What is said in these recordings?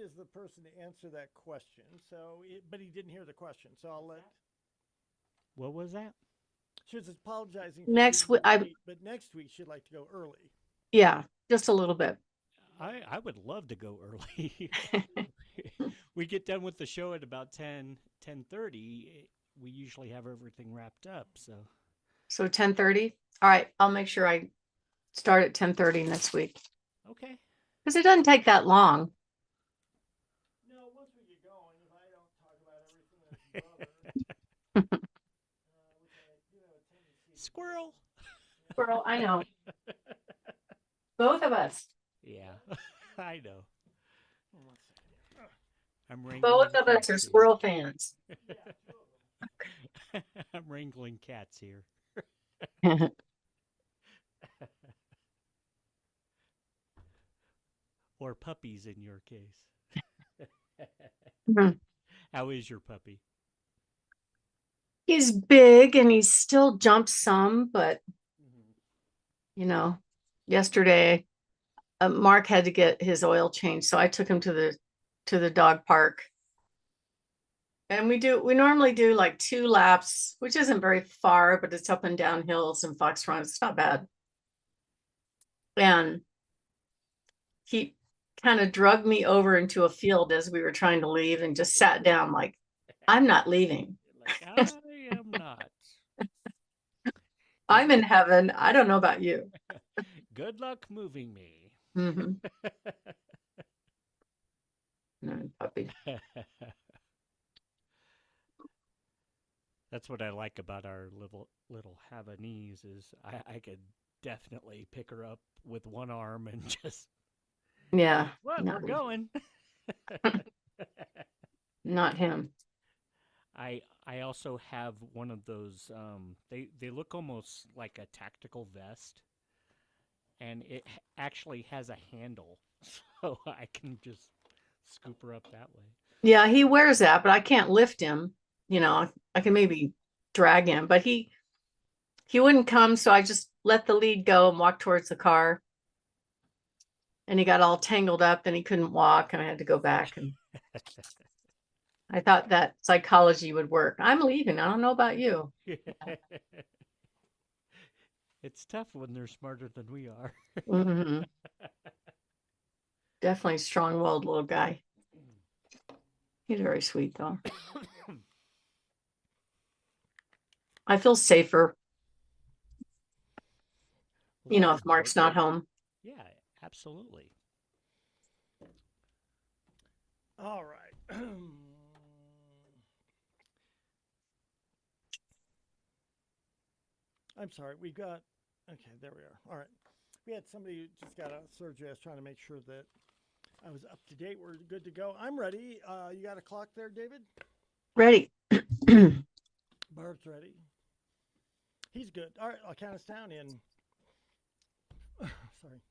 is the person to answer that question. But he didn't hear the question, so I'll let. What was that? She was apologizing for Next being week, late, but next week she'd like to go early. yeah, just a little bit. I would love to go early. We get done with the show at about 10:30. We usually have everything wrapped up. So So 10:30. All right, I'll make sure I start at 10:30 next week okay. because it doesn't take that long. No, once we get going, if I don't talk about everything with his brother, which I do have a tendency to do. Squirrel. Squirrel, I know. Both of us. Yeah, I know. One second here. I'm Both wrangling of us cats are here. squirrel fans. Yeah, two of them. I'm wrangling cats here. Or puppies in your case. How is your puppy? He's big and he still jumps some, but yesterday Mark had to get his oil changed, so I took him to the dog park. And we normally do like 2 laps, which isn't very far, but it's up and down hills and fox runs. It's not bad. And he kind of drugged me over into a field as we were trying to leave and just sat down like, I'm not leaving. Like, I am not. I'm in heaven. I don't know about you. Good luck moving me. Mm-hmm. No, puppy. That's what I like about our little Havanese is I could definitely pick her up with one arm and just Yeah. what No, we're going. not him. I also have one of those they look almost like a tactical vest and it actually has a handle so I can just scoop her up that way. Yeah, he wears that, but I can't lift him. I can maybe drag him, but he wouldn't come, so I just let the lead go and walk towards the car. And he got all tangled up and he couldn't walk, and I had to go back. And I thought that psychology would work. I'm leaving. I don't know about you. It's tough when they're smarter than we are. Mhm. Definitely strong-willed little guy. He's very sweet, though. I feel safer, Well, if Mark's not home. yeah, absolutely. All right. I'm sorry. We got. Okay, there we are. All right. We had somebody who just got out of surgery. I was trying to make sure that I was up to date. We're good to go. I'm ready. You got a clock there, David? Ready. Barb's ready. He's good. All right. I'll count us down in. Sorry.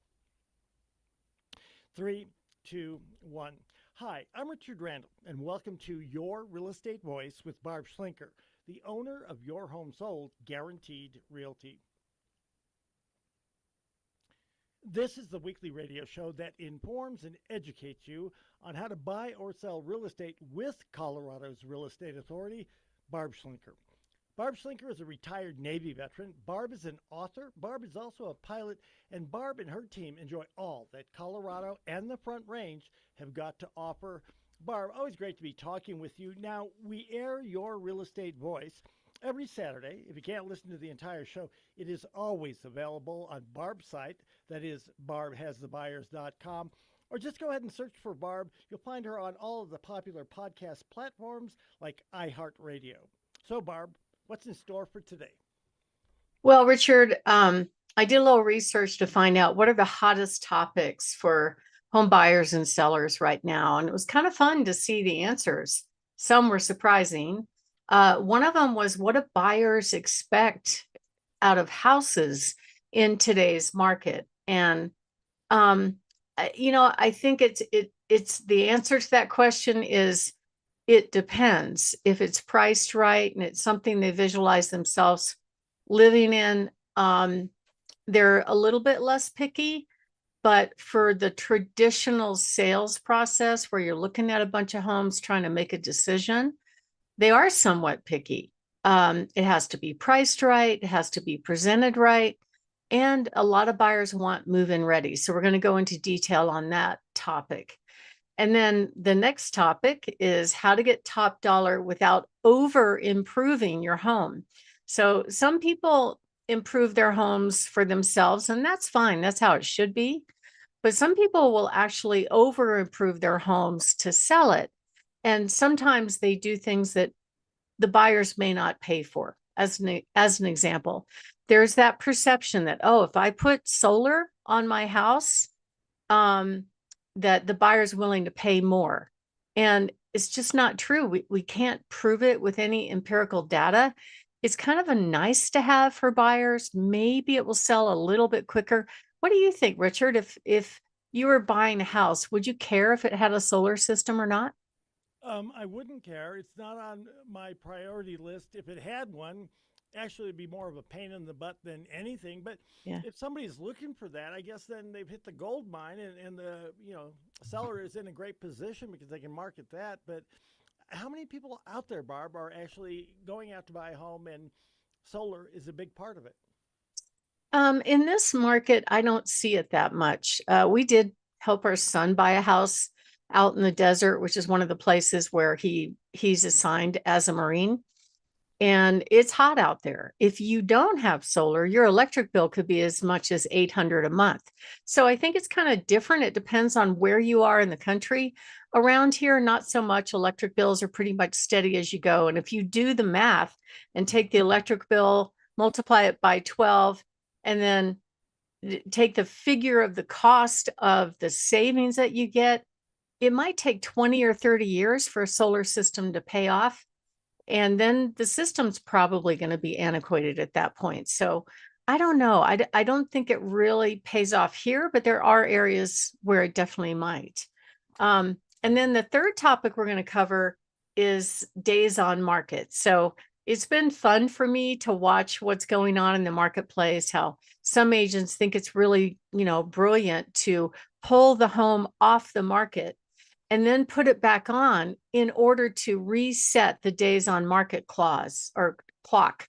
3, 2, 1. Hi, I'm Richard Randall, and welcome to Your Real Estate Voice with Barb Schlinker, the owner of Your Home Sold Guaranteed Realty. This is the weekly radio show that informs and educates you on how to buy or sell real estate with Colorado's Real Estate Authority, Barb Schlinker. Barb Schlinker is a retired Navy veteran. Barb is an author. Barb is also a pilot. And Barb and her team enjoy all that Colorado and the Front Range have got to offer. Barb, always great to be talking with you. Now, we air Your Real Estate Voice every Saturday. If you can't listen to the entire show, it is always available on Barb's site. That is barbhasthebuyers.com. Or just go ahead and search for Barb. You'll find her on all of the popular podcast platforms like iHeartRadio. So, Barb, what's in store for today? Well, Richard, I did a little research to find out what are the hottest topics for home buyers and sellers right now. And it was kind of fun to see the answers. Some were surprising. One of them was, what do buyers expect out of houses in today's market? And, I think it's the answer to that question is it depends. If it's priced right and it's something they visualize themselves living in, they're a little bit less picky. But for the traditional sales process where you're looking at a bunch of homes trying to make a decision, they are somewhat picky. It has to be priced right, it has to be presented right, and a lot of buyers want move-in ready. So we're going to go into detail on that topic. And then the next topic is how to get top dollar without over improving your home. So some people improve their homes for themselves, and that's fine. That's how it should be. But some people will actually over improve their homes to sell it. And sometimes they do things that the buyers may not pay for. As an example, there's that perception that, oh, if I put solar on my house, that the buyer's willing to pay more. And it's just not true. We can't prove it with any empirical data. It's kind of a nice to have for buyers. Maybe it will sell a little bit quicker. What do you think, Richard? If you were buying a house, would you care if it had a solar system or not? I wouldn't care. It's not on my priority list. If it had one, actually, it'd be more of a pain in the butt than anything. But Yeah. if somebody's looking for that, I guess then they've hit the gold mine, and the seller is in a great position because they can market that. But how many people out there, Barb, are actually going out to buy a home, and solar is a big part of it? In this market, I don't see it that much. We did help our son buy a house out in the desert, which is one of the places where he's assigned as a Marine. And it's hot out there. If you don't have solar, your electric bill could be as much as 800 a month. So I think it's kind of different. It depends on where you are in the country. Around here, not so much. Electric bills are pretty much steady as you go. And if you do the math and take the electric bill, multiply it by 12, and then take the figure of the cost of the savings that you get, it might take 20 or 30 years for a solar system to pay off. And then the system's probably going to be antiquated at that point. So I don't know. I don't think it really pays off here, but there are areas where it definitely might. And then the third topic we're going to cover is days on market. So it's been fun for me to watch what's going on in the marketplace, how some agents think it's really, brilliant to pull the home off the market and then put it back on in order to reset the days on market clause or clock.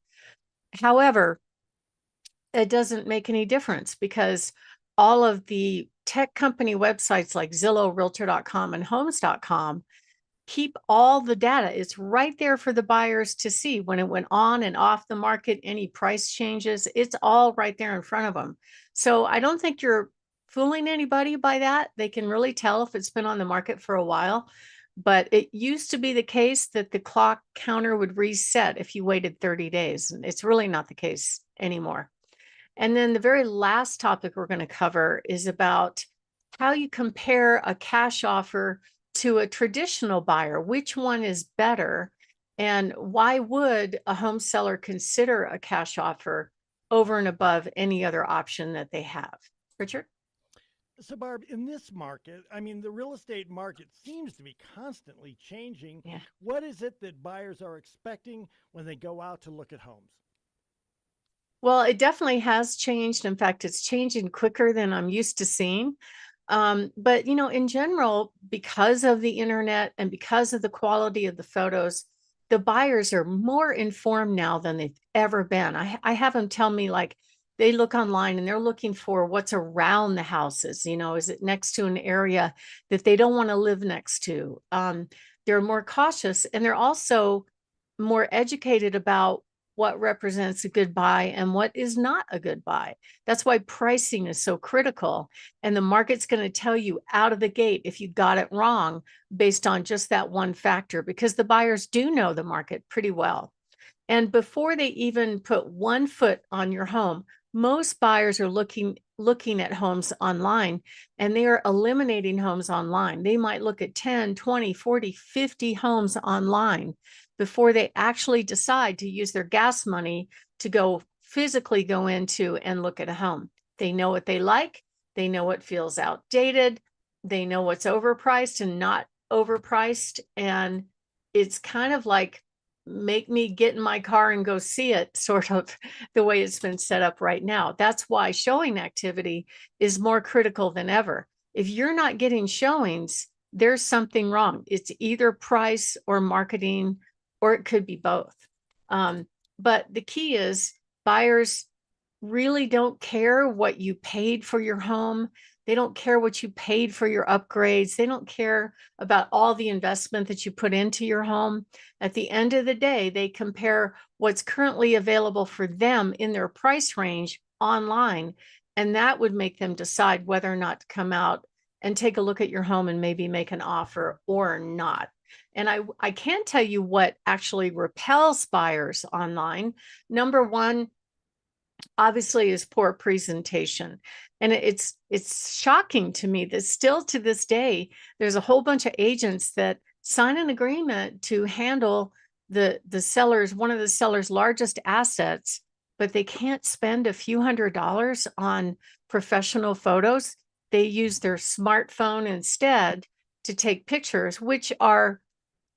However, it doesn't make any difference because all of the tech company websites like Zillow, Realtor.com, and Homes.com keep all the data. It's right there for the buyers to see when it went on and off the market, any price changes. It's all right there in front of them. So I don't think you're fooling anybody by that. They can really tell if it's been on the market for a while. But it used to be the case that the clock counter would reset if you waited 30 days. And it's really not the case anymore. And then the very last topic we're going to cover is about how you compare a cash offer to a traditional buyer. Which one is better? And why would a home seller consider a cash offer over and above any other option that they have? Richard? So, Barb, in this market, I mean, the real estate market seems to be constantly changing. Yeah. What is it that buyers are expecting when they go out to look at homes? Well, it definitely has changed. In fact, it's changing quicker than I'm used to seeing. But in general, because of the internet and because of the quality of the photos, the buyers are more informed now than they've ever been. I have them tell me like they look online and they're looking for what's around the houses. Is it next to an area that they don't want to live next to? They're more cautious and they're also more educated about what represents a good buy and what is not a good buy. That's why pricing is so critical. And the market's going to tell you out of the gate if you got it wrong based on just that one factor, because the buyers do know the market pretty well. And before they even put one foot on your home, most buyers are looking at homes online and they are eliminating homes online. They might look at 10, 20, 40, 50 homes online before they actually decide to use their gas money to physically go into and look at a home. They know what they like. They know what feels outdated. They know what's overpriced and not overpriced. And it's kind of like make me get in my car and go see it, sort of the way it's been set up right now. That's why showing activity is more critical than ever. If you're not getting showings, there's something wrong. It's either price or marketing, or it could be both. But the key is buyers really don't care what you paid for your home. They don't care what you paid for your upgrades. They don't care about all the investment that you put into your home. At the end of the day, they compare what's currently available for them in their price range online, and that would make them decide whether or not to come out and take a look at your home and maybe make an offer or not. And I can tell you what actually repels buyers online. Number one, obviously, is poor presentation. And it's shocking to me that still to this day, there's a whole bunch of agents that sign an agreement to handle the seller's, one of the seller's largest assets, but they can't spend a few $100s on professional photos. They use their smartphone instead to take pictures, which are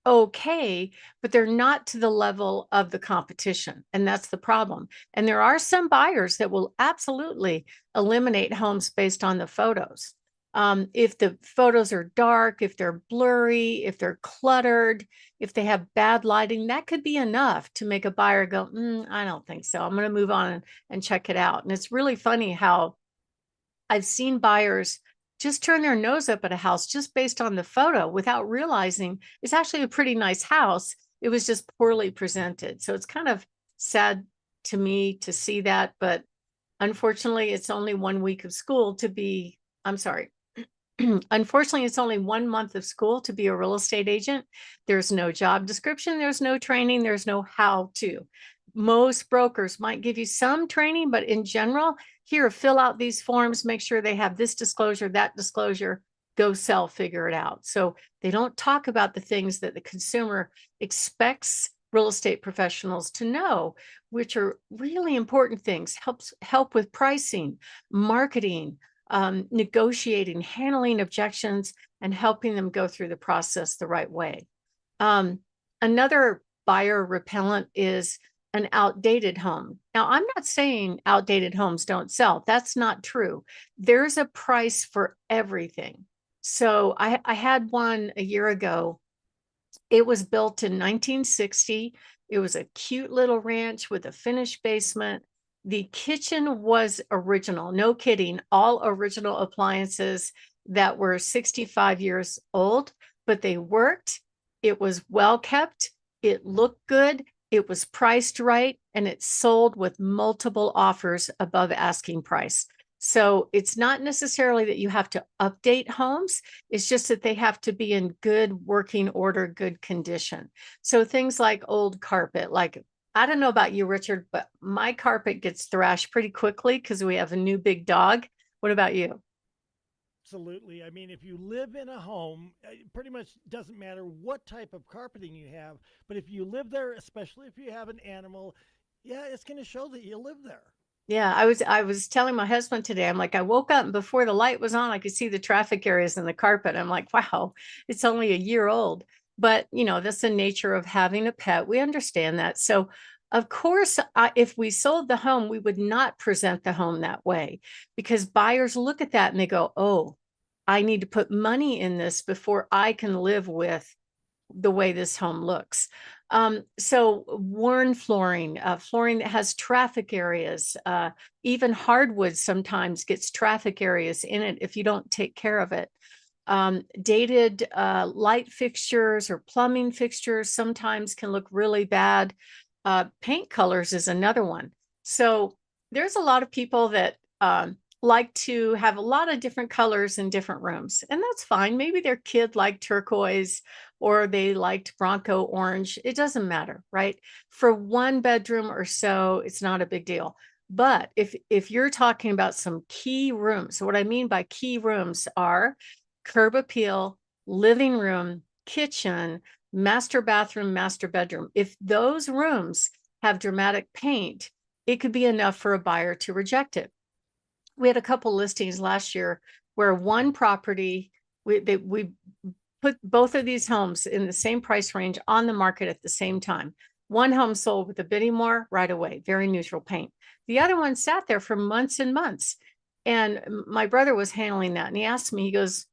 okay, but they're not to the level of the competition. And that's the problem. And there are some buyers that will absolutely eliminate homes based on the photos. If the photos are dark, if they're blurry, if they're cluttered, if they have bad lighting, that could be enough to make a buyer go, I don't think so. I'm going to move on and check it out. And it's really funny how I've seen buyers just turn their nose up at a house just based on the photo without realizing it's actually a pretty nice house. It was just poorly presented. So it's kind of sad to me to see that, but unfortunately, it's only 1 week of school to be, I'm sorry. Unfortunately, it's only 1 month of school to be a real estate agent. There's no job description, there's no training, there's no how to. Most brokers might give you some training, but in general, here, fill out these forms, make sure they have this disclosure, that disclosure, go sell, figure it out. So they don't talk about the things that the consumer expects real estate professionals to know, which are really important things. Help with pricing, marketing, negotiating, handling objections, and helping them go through the process the right way. Another buyer repellent is an outdated home. Now, I'm not saying outdated homes don't sell. That's not true. There's a price for everything. So I had one a year ago. It was built in 1960. It was a cute little ranch with a finished basement. The kitchen was original, no kidding, all original appliances that were 65 years old, but they worked. It was well kept. It looked good. It was priced right, and it sold with multiple offers above asking price. So it's not necessarily that you have to update homes. It's just that they have to be in good working order, good condition. So things like old carpet, like, I don't know about you, Richard, but my carpet gets thrashed pretty quickly because we have a new big dog. What about you? Absolutely. I mean, if you live in a home, it pretty much doesn't matter what type of carpeting you have, but if you live there, especially if you have an animal, yeah, it's going to show that you live there. Yeah, I was telling my husband today, I'm like, I woke up and before the light was on, I could see the traffic areas in the carpet. I'm like, wow, it's only a year old. But, that's the nature of having a pet. We understand that. So, of course, if we sold the home, we would not present the home that way because buyers look at that and they go, oh, I need to put money in this before I can live with the way this home looks. So worn flooring, flooring that has traffic areas, even hardwood sometimes gets traffic areas in it if you don't take care of it. Dated light fixtures or plumbing fixtures sometimes can look really bad. Paint colors is another one. So there's a lot of people that like to have a lot of different colors in different rooms, and that's fine. Maybe their kid liked turquoise or they liked Bronco orange. It doesn't matter, right? For one bedroom or so, it's not a big deal. But if you're talking about some key rooms, so what I mean by key rooms are curb appeal, living room, kitchen, master bathroom, master bedroom. If those rooms have dramatic paint, it could be enough for a buyer to reject it. We had a couple listings last year where one property, we put both of these homes in the same price range on the market at the same time. One home sold with a bidding war right away, very neutral paint. The other one sat there for months and months. And my brother was handling that. And he asked me, he goes,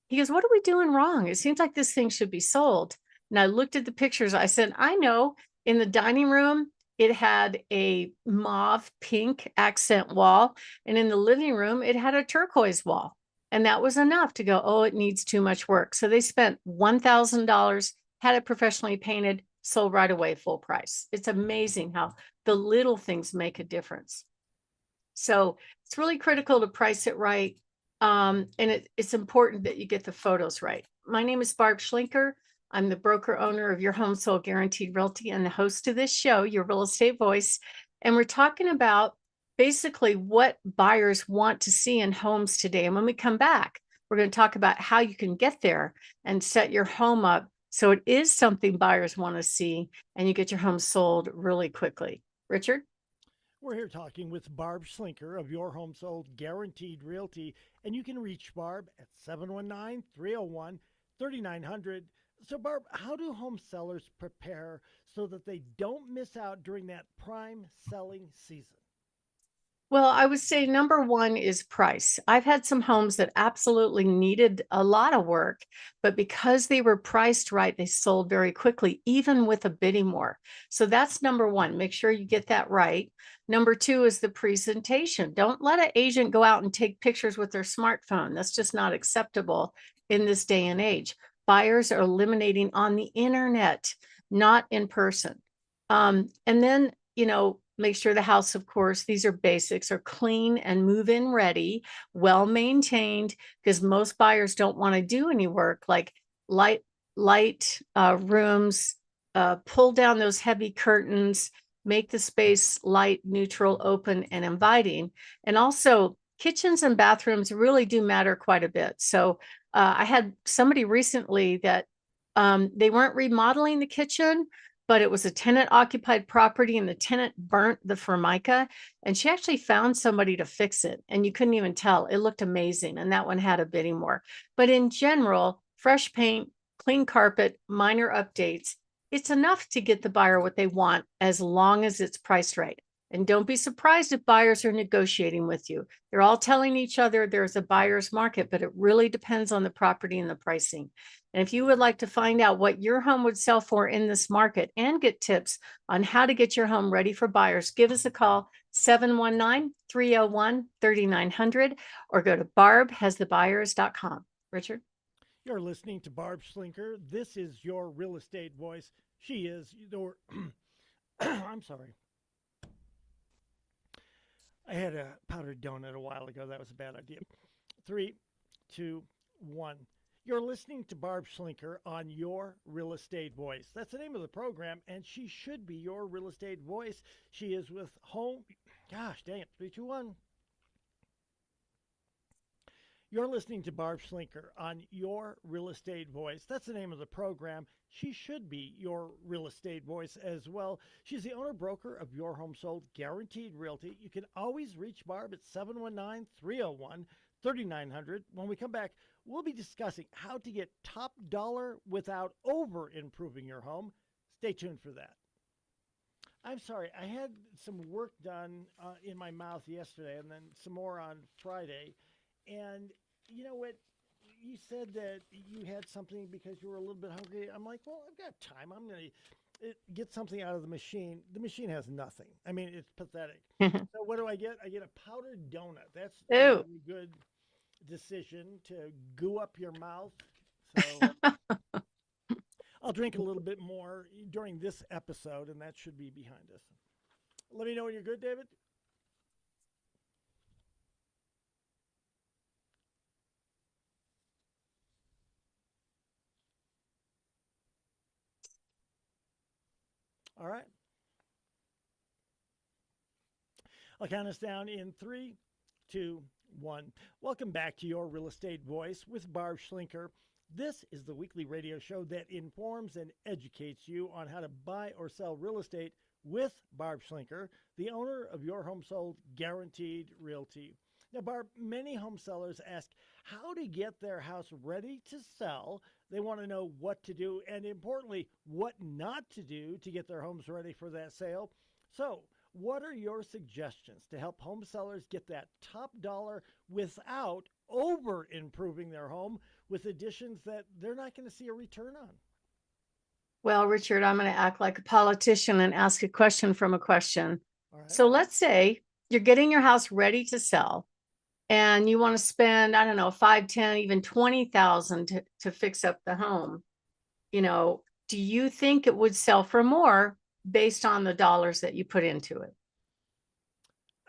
what are we doing wrong? It seems like this thing should be sold. And I looked at the pictures. I said, I know in the dining room, it had a mauve pink accent wall. And in the living room, it had a turquoise wall. And that was enough to go, oh, it needs too much work. So they spent $1,000, had it professionally painted, sold right away, full price. It's amazing how the little things make a difference. So it's really critical to price it right. And it's important that you get the photos right. My name is Barb Schlinker. I'm the broker owner of Your Home Sold Guaranteed Realty and the host of this show, Your Real Estate Voice. And we're talking about basically what buyers want to see in homes today. And when we come back, we're going to talk about how you can get there and set your home up so it is something buyers want to see and you get your home sold really quickly. Richard? We're here talking with Barb Schlinker of Your Home Sold Guaranteed Realty, and you can reach Barb at 719 301 3900. So, Barb, how do home sellers prepare so that they don't miss out during that prime selling season? Well, I would say number one is price. I've had some homes that absolutely needed a lot of work, but because they were priced right, they sold very quickly, even with a bidding war. So that's number one. Make sure you get that right. Number two is the presentation. Don't let an agent go out and take pictures with their smartphone. That's just not acceptable in this day and age. Buyers are eliminating on the internet, not in person. And then, make sure the house, of course, these are basics, are clean and move-in ready, well maintained, because most buyers don't want to do any work like light rooms, pull down those heavy curtains, make the space light, neutral, open, and inviting. And also, kitchens and bathrooms really do matter quite a bit. So I had somebody recently that they weren't remodeling the kitchen, but it was a tenant occupied property and the tenant burnt the formica, and she actually found somebody to fix it, and you couldn't even tell. It looked amazing, and that one had a bidding war. But in general, fresh paint, clean carpet, minor updates, it's enough to get the buyer what they want as long as it's priced right. And don't be surprised if buyers are negotiating with you. They're all telling each other there's a buyer's market, but it really depends on the property and the pricing. And if you would like to find out what your home would sell for in this market and get tips on how to get your home ready for buyers, give us a call, 719 301 3900, or go to barbhasthebuyers.com. Richard? You're listening to Barb Schlinker. This is Your Real Estate Voice. She is your, I'm sorry. I had a powdered donut a while ago. That was a bad idea. 3, 2, 1. You're listening to Barb Schlinker on Your Real Estate Voice. That's the name of the program, and she should be your real estate voice. She is with home. Gosh, dang it. 3, 2, 1. You're listening to Barb Schlinker on Your Real Estate Voice. That's the name of the program. She should be your real estate voice as well. She's the owner broker of Your Home Sold Guaranteed Realty. You can always reach Barb at 719 301 3900. When we come back, we'll be discussing how to get top dollar without over improving your home. Stay tuned for that. I'm sorry, I had some work done in my mouth yesterday and then some more on Friday. And you know what? You said that you had something because you were a little bit hungry. I'm like, well, I've got time. I'm going to get something out of the machine. The machine has nothing. I mean, it's pathetic. So what do I get? I get a powdered donut. That's a Ew. really good decision to goo up your mouth. So I'll drink a little bit more during this episode, and that should be behind us. Let me know when you're good, David. All right. I'll count us down in 3, 2, 1. Welcome back to Your Real Estate Voice with Barb Schlinker. This is the weekly radio show that informs and educates you on how to buy or sell real estate with Barb Schlinker, the owner of Your Home Sold Guaranteed Realty. Now, Barb, many home sellers ask how to get their house ready to sell They want to know what to do and, importantly, what not to do to get their homes ready for that sale. So, what are your suggestions to help home sellers get that top dollar without over improving their home with additions that they're not going to see a return on? Well, Richard, I'm going to act like a politician and ask a question from a question. All right. So let's say you're getting your house ready to sell and you want to spend, I don't know, 5, 10, even 20,000 to fix up the home. Do you think it would sell for more based on the dollars that you put into it?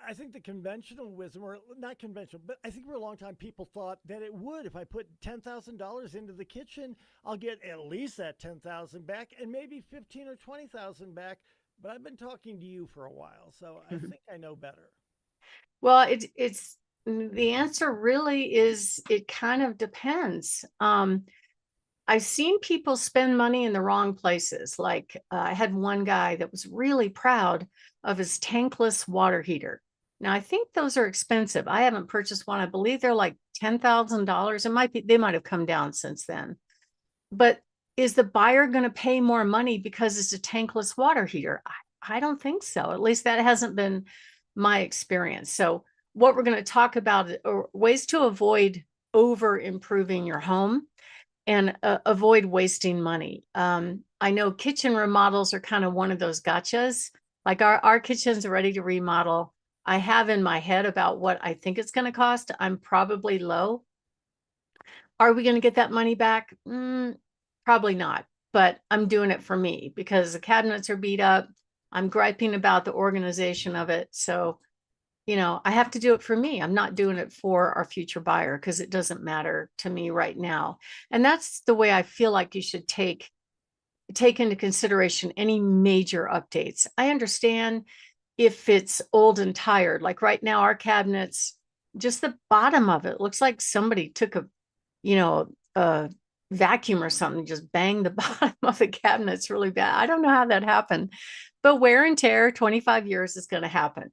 I think the conventional wisdom, or not conventional, but I think for a long time people thought that it would. If I put $10,000 into the kitchen, I'll get at least that 10,000 back, and maybe 15 or 20,000 back. But I've been talking to you for a while, so I think I know better. Well, it's the answer really is it kind of depends. I've seen people spend money in the wrong places. Like I had one guy that was really proud of his tankless water heater. Now I think those are expensive. I haven't purchased one. I believe they're like $10,000. They might have come down since then. But is the buyer going to pay more money because it's a tankless water heater? I don't think so. At least that hasn't been my experience. So what we're going to talk about are ways to avoid over improving your home and avoid wasting money. I know kitchen remodels are kind of one of those gotchas. Like our kitchens are ready to remodel. I have in my head about what I think it's going to cost. I'm probably low. Are we going to get that money back? Probably not, but I'm doing it for me because the cabinets are beat up. I'm griping about the organization of it. So, I have to do it for me. I'm not doing it for our future buyer because it doesn't matter to me right now. And that's the way I feel like you should take into consideration any major updates. I understand if it's old and tired, like right now, our cabinets, just the bottom of it looks like somebody took a vacuum or something, just banged the bottom of the cabinets really bad. I don't know how that happened, but wear and tear, 25 years is going to happen.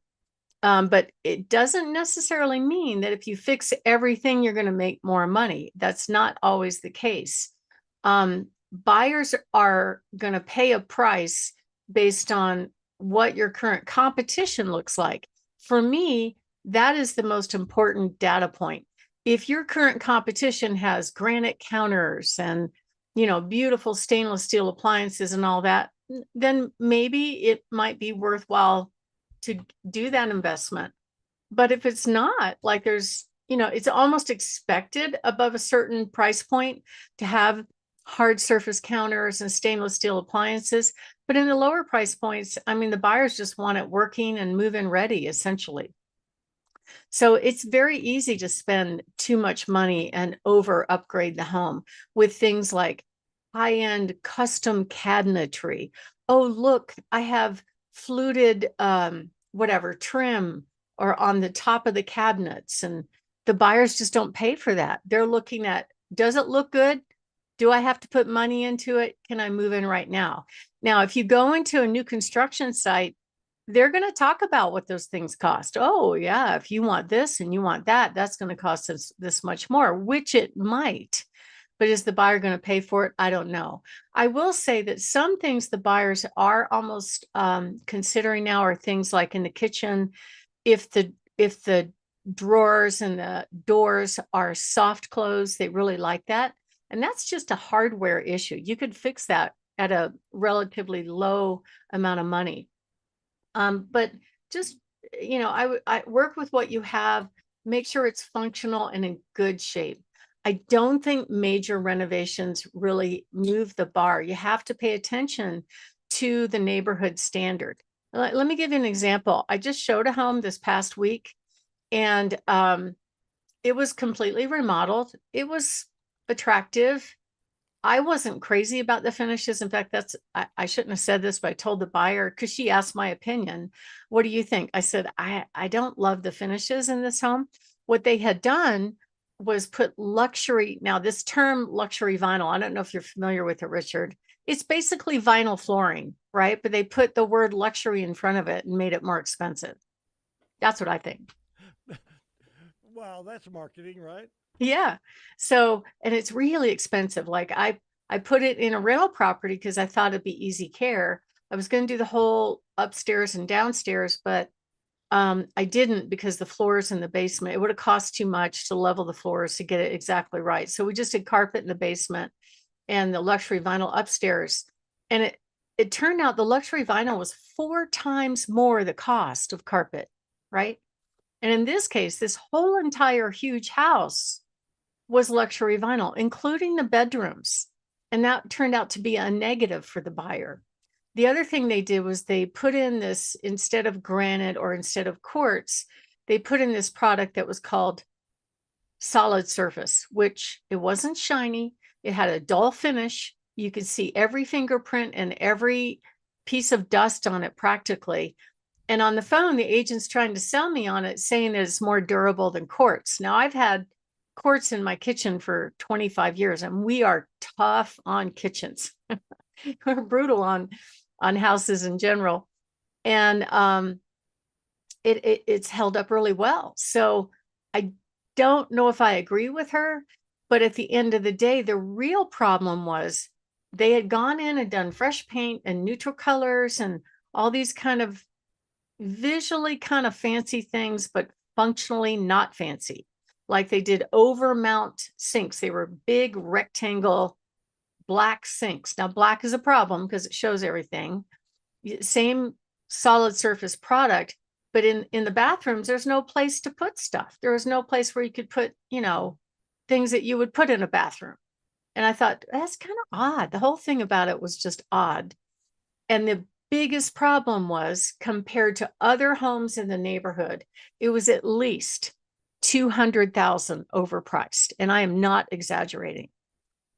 But it doesn't necessarily mean that if you fix everything, you're going to make more money. That's not always the case. Buyers are going to pay a price based on what your current competition looks like. For me, that is the most important data point. If your current competition has granite counters and beautiful stainless steel appliances and all that, then maybe it might be worthwhile to do that investment. But if it's not, like it's almost expected above a certain price point to have hard surface counters and stainless steel appliances. But in the lower price points, the buyers just want it working and move-in ready, essentially. So it's very easy to spend too much money and over upgrade the home with things like high-end custom cabinetry. Oh, look, I have fluted trim or on the top of the cabinets, and the buyers just don't pay for that. They're looking at, does it look good? Do I have to put money into it? Can I move in right now? Now, if you go into a new construction site, they're going to talk about what those things cost. Oh, yeah, if you want this and you want that, that's going to cost us this much more, which it might. But is the buyer going to pay for it? I don't know. I will say that some things the buyers are almost considering now are things like in the kitchen, if the drawers and the doors are soft close, they really like that. And that's just a hardware issue. You could fix that at a relatively low amount of money. But just, I work with what you have, make sure it's functional and in good shape. I don't think major renovations really move the bar. You have to pay attention to the neighborhood standard. Let me give you an example. I just showed a home this past week, and it was completely remodeled. It was attractive. I wasn't crazy about the finishes. In fact, I shouldn't have said this, but I told the buyer, because she asked my opinion. What do you think? I said, I don't love the finishes in this home. What they had done was put luxury. Now, this term luxury vinyl, I don't know if you're familiar with it, Richard. It's basically vinyl flooring, right? But they put the word luxury in front of it and made it more expensive. That's what I think. Wow, that's marketing, right? Yeah. So, and it's really expensive. Like I put it in a rental property because I thought it'd be easy care. I was going to do the whole upstairs and downstairs, but I didn't because the floors in the basement, it would have cost too much to level the floors to get it exactly right. So we just did carpet in the basement and the luxury vinyl upstairs. And it turned out the luxury vinyl was 4 times more the cost of carpet, right? And in this case, this whole entire huge house was luxury vinyl, including the bedrooms. And that turned out to be a negative for the buyer. The other thing they did was they put in this, instead of granite or instead of quartz, they put in this product that was called solid surface, which it wasn't shiny. It had a dull finish. You could see every fingerprint and every piece of dust on it practically. And on the phone, the agent's trying to sell me on it, saying that it's more durable than quartz. Now, I've had quartz in my kitchen for 25 years, and we are tough on kitchens. We're brutal on houses in general. And it's held up really well. So I don't know if I agree with her, but at the end of the day, the real problem was they had gone in and done fresh paint and neutral colors and all these kind of visually kind of fancy things, but functionally not fancy. Like they did overmount sinks. They were big rectangle black sinks. Now, black is a problem because it shows everything. Same solid surface product, but in the bathrooms, there's no place to put stuff. There was no place where you could put, things that you would put in a bathroom. And I thought, that's kind of odd. The whole thing about it was just odd. And the biggest problem was compared to other homes in the neighborhood, it was at least 200,000 overpriced. And I am not exaggerating.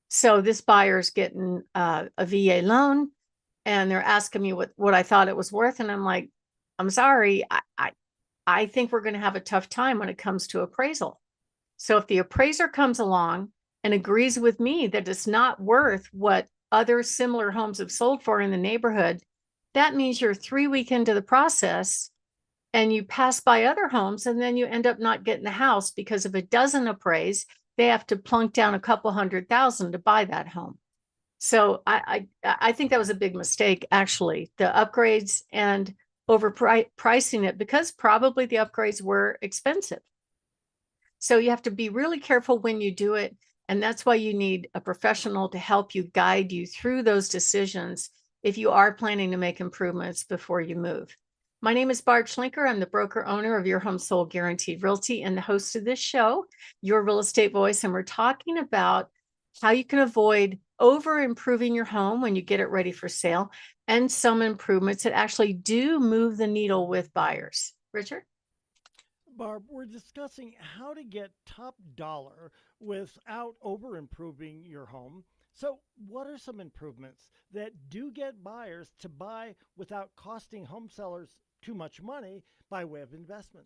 So this buyer's getting a VA loan and they're asking me what I thought it was worth. And I'm like, I'm sorry, I think we're going to have a tough time when it comes to appraisal. So if the appraiser comes along and agrees with me that it's not worth what other similar homes have sold for in the neighborhood, that means you're 3 weeks into the process and you pass by other homes and then you end up not getting the house because if it doesn't appraise, they have to plunk down a couple 100,000 to buy that home. So I think that was a big mistake, actually, the upgrades and overpricing it because probably the upgrades were expensive. So you have to be really careful when you do it. And that's why you need a professional to help you guide you through those decisions if you are planning to make improvements before you move. My name is Barb Schlinker. I'm the broker owner of Your Home Sold Guaranteed Realty and the host of this show, Your Real Estate Voice. And we're talking about how you can avoid over improving your home when you get it ready for sale and some improvements that actually do move the needle with buyers. Richard? Barb, we're discussing how to get top dollar without over improving your home. So, what are some improvements that do get buyers to buy without costing home sellers too much money by way of investment?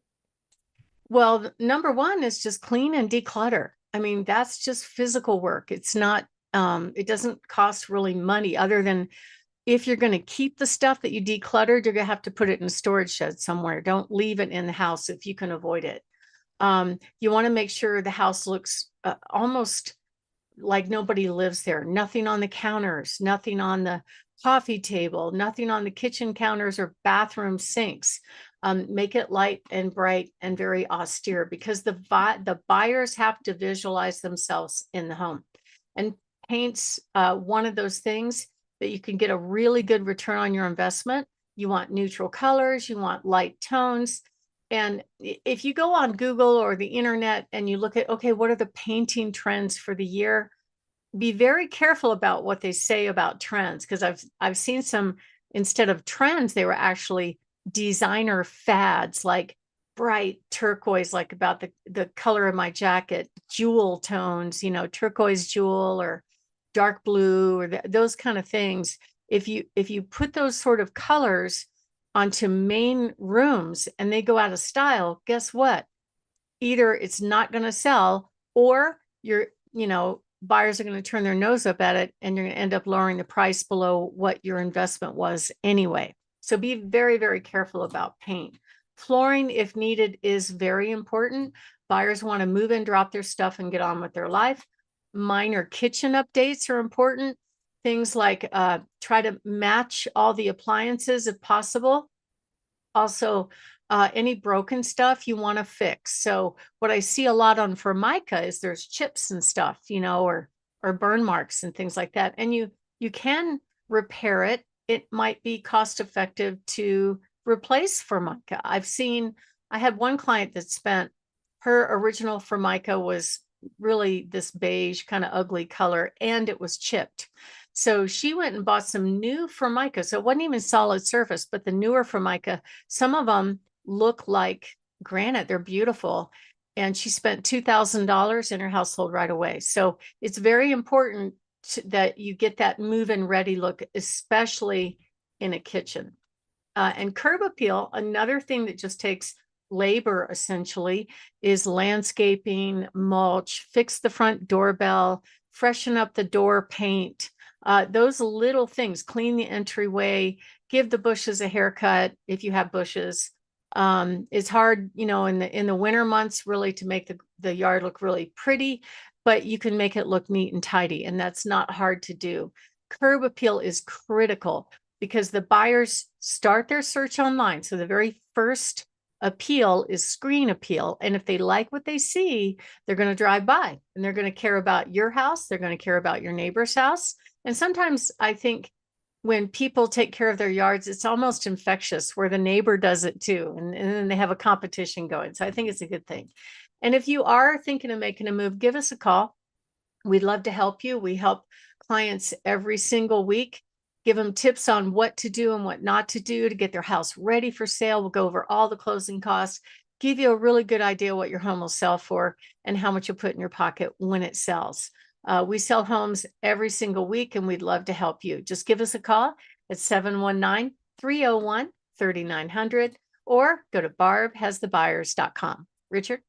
Well, number one is just clean and declutter. I mean, that's just physical work. It's not, it doesn't cost really money other than if you're going to keep the stuff that you decluttered, you're going to have to put it in a storage shed somewhere. Don't leave it in the house if you can avoid it. You want to make sure the house looks almost like nobody lives there. Nothing on the counters, nothing on the coffee table, nothing on the kitchen counters or bathroom sinks. Make it light and bright and very austere because the buyers have to visualize themselves in the home. And paint's one of those things that you can get a really good return on your investment. You want neutral colors, you want light tones. And if you go on Google or the internet and you look at, okay, what are the painting trends for the year? Be very careful about what they say about trends because I've seen some, instead of trends, they were actually designer fads like bright turquoise, like about the color of my jacket, jewel tones, turquoise jewel or dark blue or those kind of things. If you put those sort of colors onto main rooms and they go out of style, guess what? Either it's not going to sell or buyers are going to turn their nose up at it and you're going to end up lowering the price below what your investment was anyway. So be very, very careful about paint. Flooring, if needed, is very important, Buyers want to move in, drop their stuff, and get on with their life. Minor kitchen updates are important. Things like try to match all the appliances if possible. Also, any broken stuff you want to fix. So what I see a lot on Formica is there's chips and stuff, or burn marks and things like that. And you can repair it. It might be cost effective to replace Formica. I had one client that spent, her original Formica was really this beige kind of ugly color, and it was chipped. So she went and bought some new Formica. So it wasn't even solid surface, but the newer Formica, some of them look like granite. They're beautiful. And she spent $2,000 in her household right away. So it's very important that you get that move-in ready look, especially in a kitchen. And curb appeal, another thing that just takes labor essentially, is landscaping, mulch, fix the front doorbell, freshen up the door paint. Those little things, clean the entryway, give the bushes a haircut if you have bushes. It's hard, in the winter months really to make the yard look really pretty, but you can make it look neat and tidy, and that's not hard to do. Curb appeal is critical because the buyers start their search online. So the very first appeal is screen appeal. And if they like what they see, they're going to drive by and they're going to care about your house. They're going to care about your neighbor's house. And sometimes I think when people take care of their yards, it's almost infectious where the neighbor does it too. And then they have a competition going. So I think it's a good thing. And if you are thinking of making a move, give us a call. We'd love to help you. We help clients every single week, give them tips on what to do and what not to do to get their house ready for sale. We'll go over all the closing costs, give you a really good idea what your home will sell for and how much you'll put in your pocket when it sells. We sell homes every single week, and we'd love to help you. Just give us a call at 719-301-3900 or go to barbhasthebuyers.com. Richard?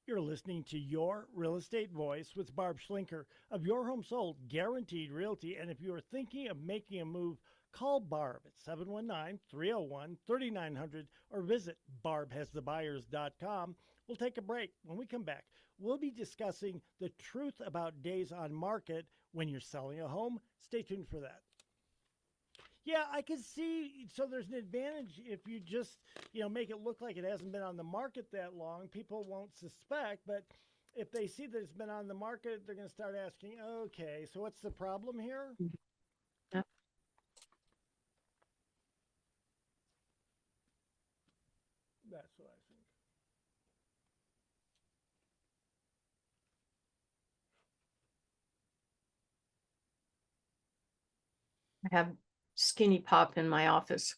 You're listening to Your Real Estate Voice with Barb Schlinker of Your Home Sold Guaranteed Realty. And if you are thinking of making a move, call Barb at 719-301-3900 or visit barbhasthebuyers.com. We'll take a break. When we come back, we'll be discussing the truth about days on market when you're selling a home. Stay tuned for that. Yeah, I can see. So there's an advantage if you just, make it look like it hasn't been on the market that long. People won't suspect, but if they see that it's been on the market, they're going to start asking, okay, so what's the problem here? Yep. That's what I think. I have Skinny Pop in my office.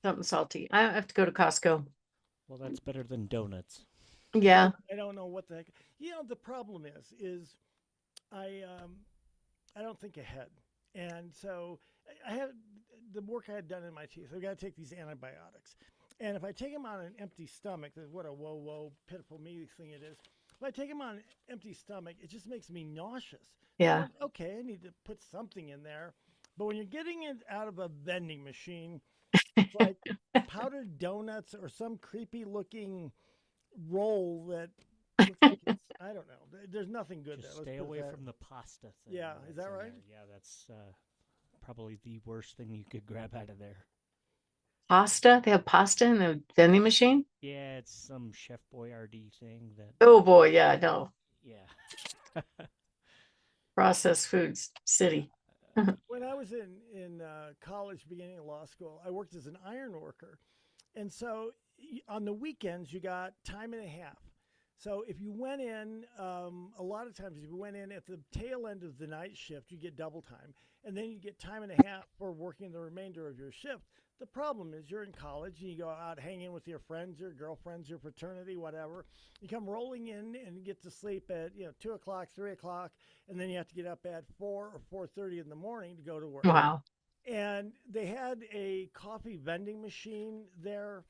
Something salty. I have to go to Costco. Well, that's better than donuts. Yeah. I don't know what the heck. The problem is I don't think ahead, and so I had the work I had done in my teeth. I've got to take these antibiotics, and if I take them on an empty stomach, what a whoa pitiful me thing it is. If I take them on an empty stomach, it just makes me nauseous. Yeah. Okay, I need to put something in there, but when you're getting it out of a vending machine, it's like powdered donuts or some creepy looking roll that looks like it's, I don't know. There's nothing good Just there. stay away from the pasta thing. Yeah, is that in right? there. Yeah, that's probably the worst thing you could grab out of there. Pasta? They have pasta in the vending machine? Yeah, it's some Chef Boyardee thing that. Oh boy, yeah, no. Yeah. Processed foods city. When I was in college, beginning of law school, I worked as an iron worker, and so on the weekends you got time and a half. So if you went in, a lot of times if you went in at the tail end of the night shift, you get double time, and then you get time and a half for working the remainder of your shift. The problem is you're in college and you go out hanging with your friends, your girlfriends, your fraternity, whatever. You come rolling in and get to sleep at 2 o'clock, 3 o'clock, and then you have to get up at 4 or 4:30 in the morning to go to work. Wow. And they had a coffee vending machine there.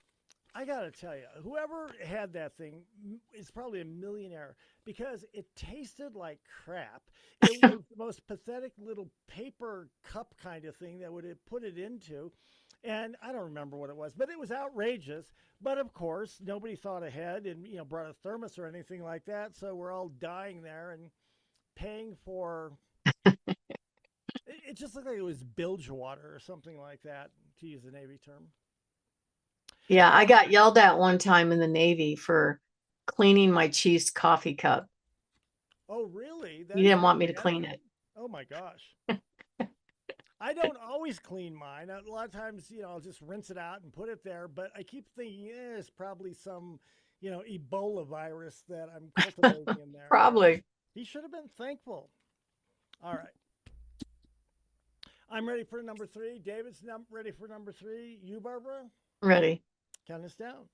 I got to tell you, whoever had that thing is probably a millionaire because it tasted like crap. It was the most pathetic little paper cup kind of thing that would have put it into. And I don't remember what it was, but it was outrageous. But of course, nobody thought ahead and brought a thermos or anything like that. So we're all dying there and paying for. It just looked like it was bilge water or something like that, to use the Navy term. Yeah, I Well, got yelled at one time in the Navy for cleaning my Chiefs coffee cup. oh really? You That's didn't want bad me to clean attitude. it. Oh my gosh. I don't always clean mine. A lot of times, I'll just rinse it out and put it there. But I keep thinking, it's probably some, Ebola virus that I'm cultivating in there. But Probably. he should have been thankful. All right. I'm ready for number three. David's ready for number three. You, Barbara? Ready. Count us down.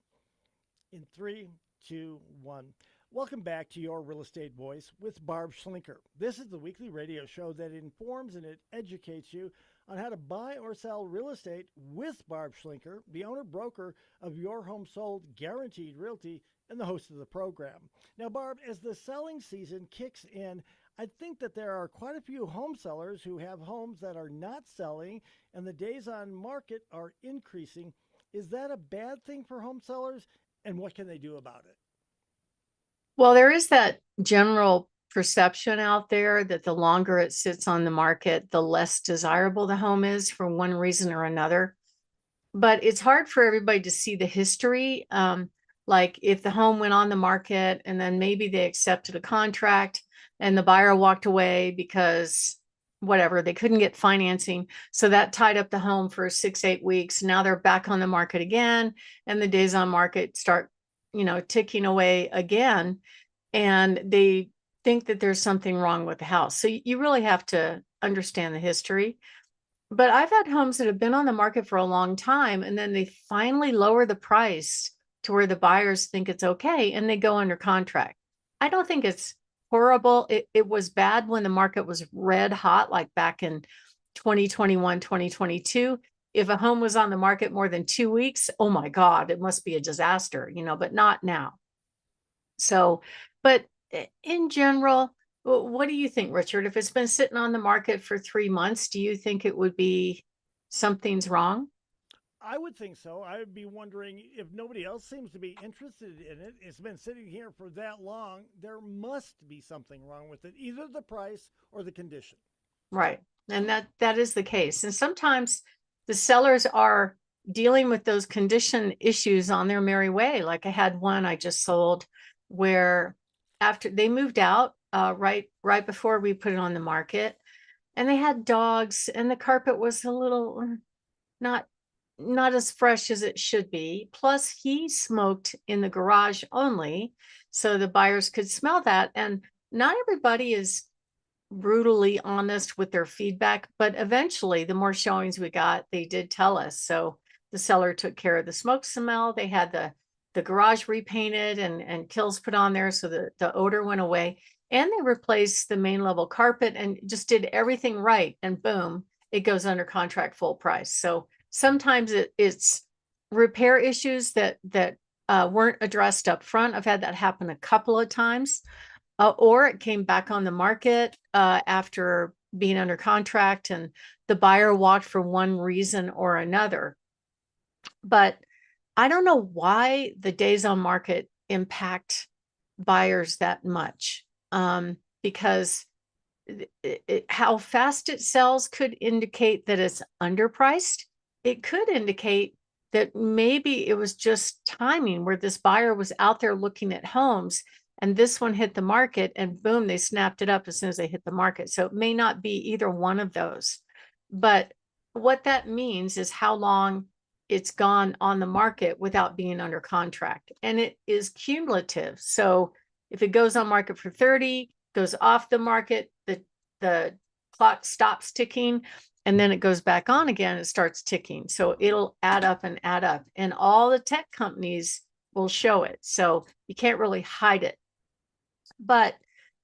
In three, two, one. Welcome back to Your Real Estate Voice with Barb Schlinker. This is the weekly radio show that informs and it educates you on how to buy or sell real estate with Barb Schlinker, the owner broker of Your Home Sold Guaranteed Realty and the host of the program. Now, Barb, as the selling season kicks in, I think that there are quite a few home sellers who have homes that are not selling and the days on market are increasing. Is that a bad thing for home sellers? And what can they do about it? Well, there is that general perception out there that the longer it sits on the market, the less desirable the home is for one reason or another. But it's hard for everybody to see the history. Like if the home went on the market and then maybe they accepted a contract and the buyer walked away because whatever, they couldn't get financing. So that tied up the home for 6, 8 weeks. Now they're back on the market again, and the days on market start, ticking away again. And they think that there's something wrong with the house. So you really have to understand the history. But I've had homes that have been on the market for a long time, and then they finally lower the price to where the buyers think it's okay, and they go under contract. I don't think it's horrible. It was bad when the market was red hot, like back in 2021, 2022. If a home was on the market more than 2 weeks, oh my God, it must be a disaster, but not now. So, but in general, what do you think, Richard? If it's been sitting on the market for 3 months, do you think it would be something's wrong? I would think so. I would be wondering if nobody else seems to be interested in it. It's been sitting here for that long. There must be something wrong with it, either the price or the condition. Right. And that is the case. And sometimes the sellers are dealing with those condition issues on their merry way. Like I had one I just sold where after they moved out, right before we put it on the market, and they had dogs and the carpet was a little not not as fresh as it should be. Plus he smoked in the garage only, so the buyers could smell that. And not everybody is brutally honest with their feedback, but eventually the more showings we got, they did tell us. So the seller took care of the smoke smell. They had the garage repainted and kills put on there so the odor went away. And they replaced the main level carpet and just did everything right. And boom, it goes under contract full price. So sometimes it's repair issues that weren't addressed up front. I've had that happen a couple of times. Or it came back on the market after being under contract and the buyer walked for one reason or another. But I don't know why the days on market impact buyers that much, because how fast it sells could indicate that it's underpriced. It could indicate that maybe it was just timing where this buyer was out there looking at homes and this one hit the market and boom, they snapped it up as soon as they hit the market. So it may not be either one of those. But what that means is how long it's gone on the market without being under contract. And it is cumulative. So if it goes on market for 30, goes off the market, the clock stops ticking, and then it goes back on again, it starts ticking. So it'll add up and add up. And all the tech companies will show it. So you can't really hide it. But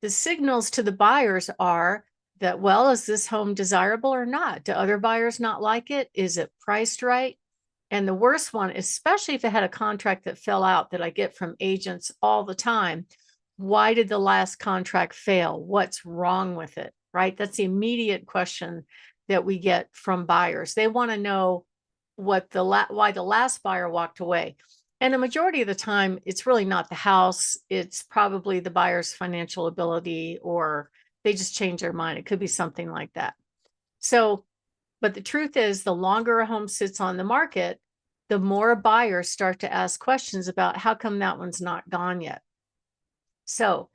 the signals to the buyers are that, well, is this home desirable or not? Do other buyers not like it? Is it priced right? And the worst one, especially if it had a contract that fell out, that I get from agents all the time. Why did the last contract fail? What's wrong with it? Right? That's the immediate question that we get from buyers. They want to know why the last buyer walked away. And the majority of the time, it's really not the house. It's probably the buyer's financial ability, or they just change their mind. It could be something like that. So, but the truth is, the longer a home sits on the market, the more buyers start to ask questions about how come that one's not gone yet. So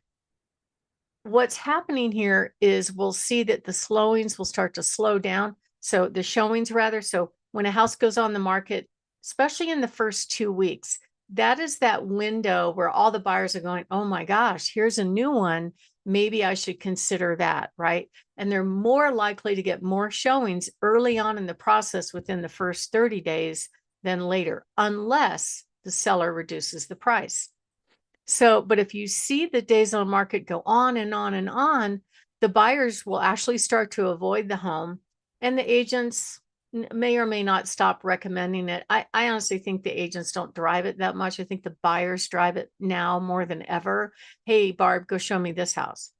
what's happening here is we'll see that the slowings will start to slow down. So the showings rather. So when a house goes on the market, especially in the first 2 weeks, that is that window where all the buyers are going, oh my gosh, here's a new one. Maybe I should consider that, right? And they're more likely to get more showings early on in the process within the first 30 days than later, unless the seller reduces the price. So, but if you see the days on market go on and on and on, the buyers will actually start to avoid the home, and the agents may or may not stop recommending it. I honestly think the agents don't drive it that much. I think the buyers drive it now more than ever. Hey, Barb, go show me this house.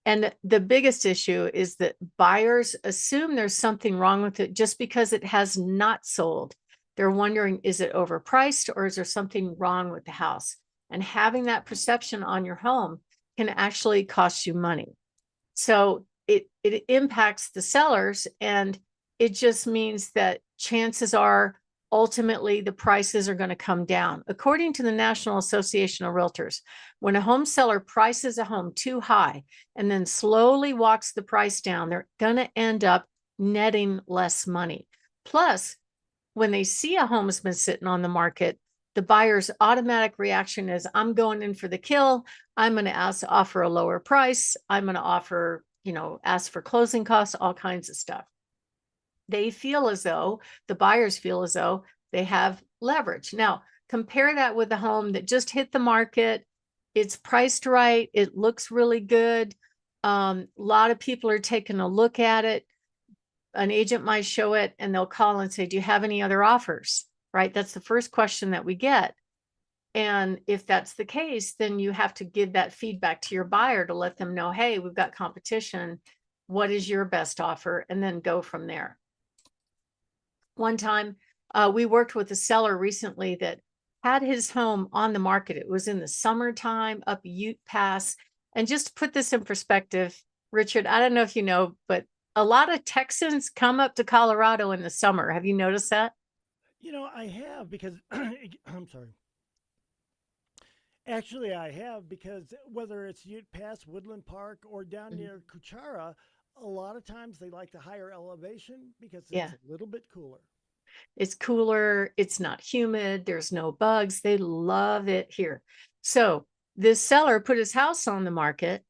And the biggest issue is that buyers assume there's something wrong with it just because it has not sold. They're wondering, is it overpriced or is there something wrong with the house? And having that perception on your home can actually cost you money. So it impacts the sellers, and it just means that chances are ultimately the prices are going to come down. According to the National Association of Realtors, when a home seller prices a home too high and then slowly walks the price down, they're going to end up netting less money. Plus, when they see a home has been sitting on the market, the buyer's automatic reaction is, I'm going in for the kill. I'm going to offer a lower price. I'm going to offer, ask for closing costs, all kinds of stuff. They feel as though, the buyers feel as though they have leverage. Now, compare that with the home that just hit the market. It's priced right. It looks really good. A lot of people are taking a look at it. An agent might show it and they'll call and say, do you have any other offers? Right? That's the first question that we get. And if that's the case, then you have to give that feedback to your buyer to let them know, hey, we've got competition. What is your best offer? And then go from there. One time, we worked with a seller recently that had his home on the market. It was in the summertime up Ute Pass. And just to put this in perspective, Richard, I don't know if you know, but a lot of Texans come up to Colorado in the summer. Have you noticed that? I have because I'm sorry. Actually, I have because whether it's Ute Pass, Woodland Park, or down near Cuchara, a lot of times they like the higher elevation because it's a little bit cooler. It's cooler. It's not humid. There's no bugs. They love it here. So this seller put his house on the market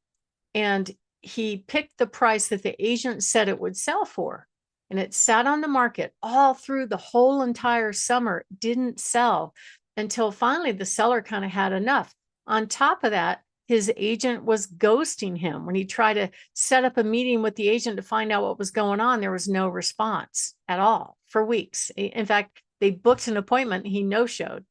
and he picked the price that the agent said it would sell for. And it sat on the market all through the whole entire summer, didn't sell until finally the seller kind of had enough. On top of that, his agent was ghosting him. When he tried to set up a meeting with the agent to find out what was going on, there was no response at all for weeks. In fact, they booked an appointment, he no-showed,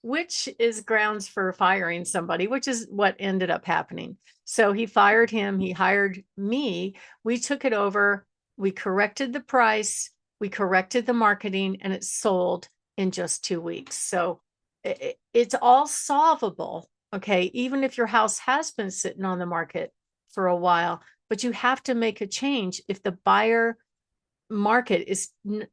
which is grounds for firing somebody, which is what ended up happening. So he fired him, he hired me, we took it over, we corrected the price, we corrected the marketing, and it sold in just 2 weeks. So it's all solvable, okay? Even if your house has been sitting on the market for a while, but you have to make a change if the buyer market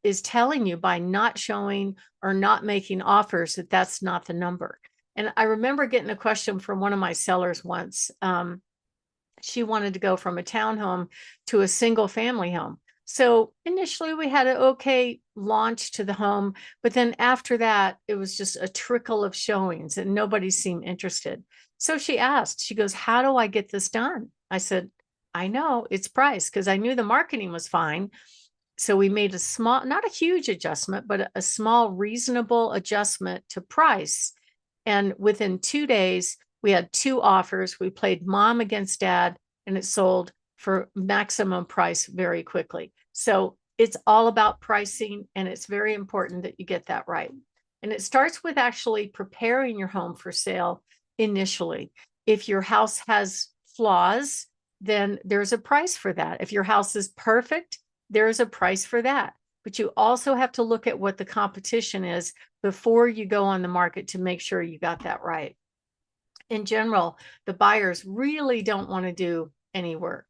is telling you by not showing or not making offers that that's not the number. And I remember getting a question from one of my sellers once. She wanted to go from a townhome to a single family home. So initially we had an okay launch to the home, but then after that, it was just a trickle of showings and nobody seemed interested. So she asked, she goes, how do I get this done? I said, I know it's price, because I knew the marketing was fine. So we made a small, not a huge adjustment, but a small, reasonable adjustment to price. And within 2 days, we had 2 offers. We played mom against dad, and it sold for maximum price very quickly. So it's all about pricing, and it's very important that you get that right. And it starts with actually preparing your home for sale initially. If your house has flaws, then there's a price for that. If your house is perfect, there's a price for that. but you also have to look at what the competition is before you go on the market to make sure you got that right. In general, the buyers really don't want to do any work.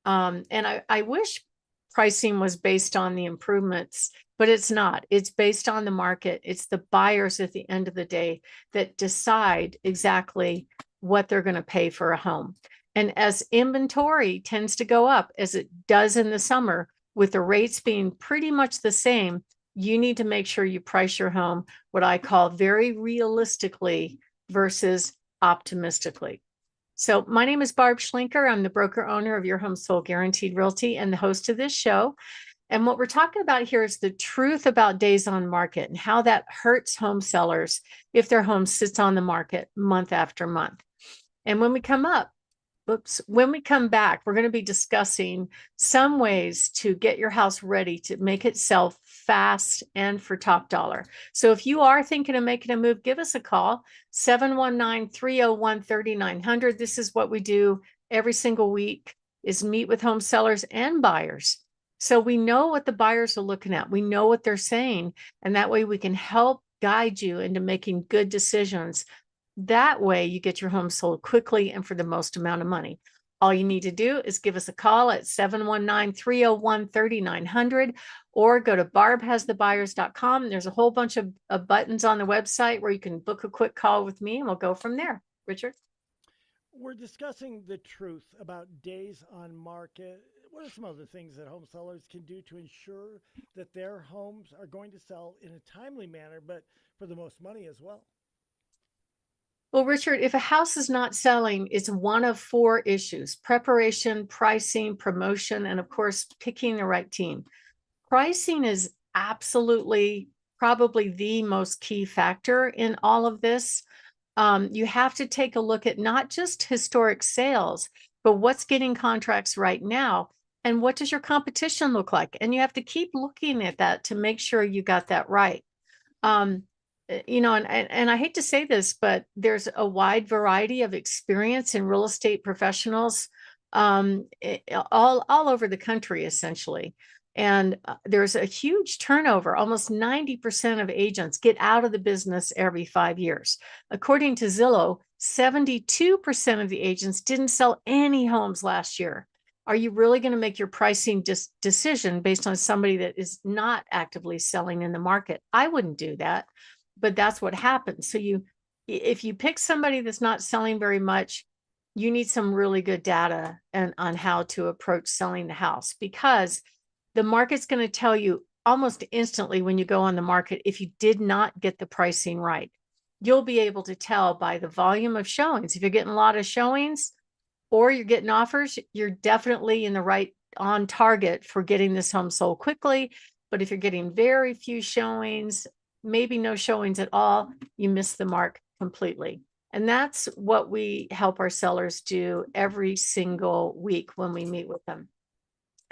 And I wish pricing was based on the improvements, but it's not. It's based on the market. It's the buyers at the end of the day that decide exactly what they're going to pay for a home. And as inventory tends to go up, as it does in the summer, with the rates being pretty much the same, you need to make sure you price your home what I call very realistically versus optimistically. So my name is Barb Schlinker. I'm the broker owner of Your Home Sold Guaranteed Realty and the host of this show. And what we're talking about here is the truth about days on market and how that hurts home sellers if their home sits on the market month after month. And when we come back, we're going to be discussing some ways to get your house ready to make it sell fast and for top dollar. So if you are thinking of making a move, give us a call, 719-301-3900. This is what we do every single week, is meet with home sellers and buyers. So we know what the buyers are looking at. We know what they're saying. And that way we can help guide you into making good decisions. That way you get your home sold quickly and for the most amount of money. All you need to do is give us a call at 719-301-3900 or go to barbhasthebuyers.com. There's a whole bunch of buttons on the website where you can book a quick call with me and we'll go from there. Richard? We're discussing the truth about days on market. What are some other things that home sellers can do to ensure that their homes are going to sell in a timely manner, but for the most money as well? Well, Richard, if a house is not selling, it's one of four issues: preparation, pricing, promotion, and of course, picking the right team. Pricing is absolutely probably the most key factor in all of this. You have to take a look at not just historic sales, but what's getting contracts right now and what does your competition look like? And you have to keep looking at that to make sure you got that right. Um, and I hate to say this, but there's a wide variety of experience in real estate professionals all over the country, essentially. And there's a huge turnover. Almost 90% of agents get out of the business every 5 years. According to Zillow, 72% of the agents didn't sell any homes last year. Are you really going to make your pricing decision based on somebody that is not actively selling in the market? I wouldn't do that, but that's what happens. So if you pick somebody that's not selling very much, you need some really good data on how to approach selling the house, because the market's going to tell you almost instantly when you go on the market if you did not get the pricing right. You'll be able to tell by the volume of showings. If you're getting a lot of showings or you're getting offers, you're definitely in the right, on target for getting this home sold quickly. But if you're getting very few showings, maybe no showings at all, you miss the mark completely. And that's what we help our sellers do every single week when we meet with them.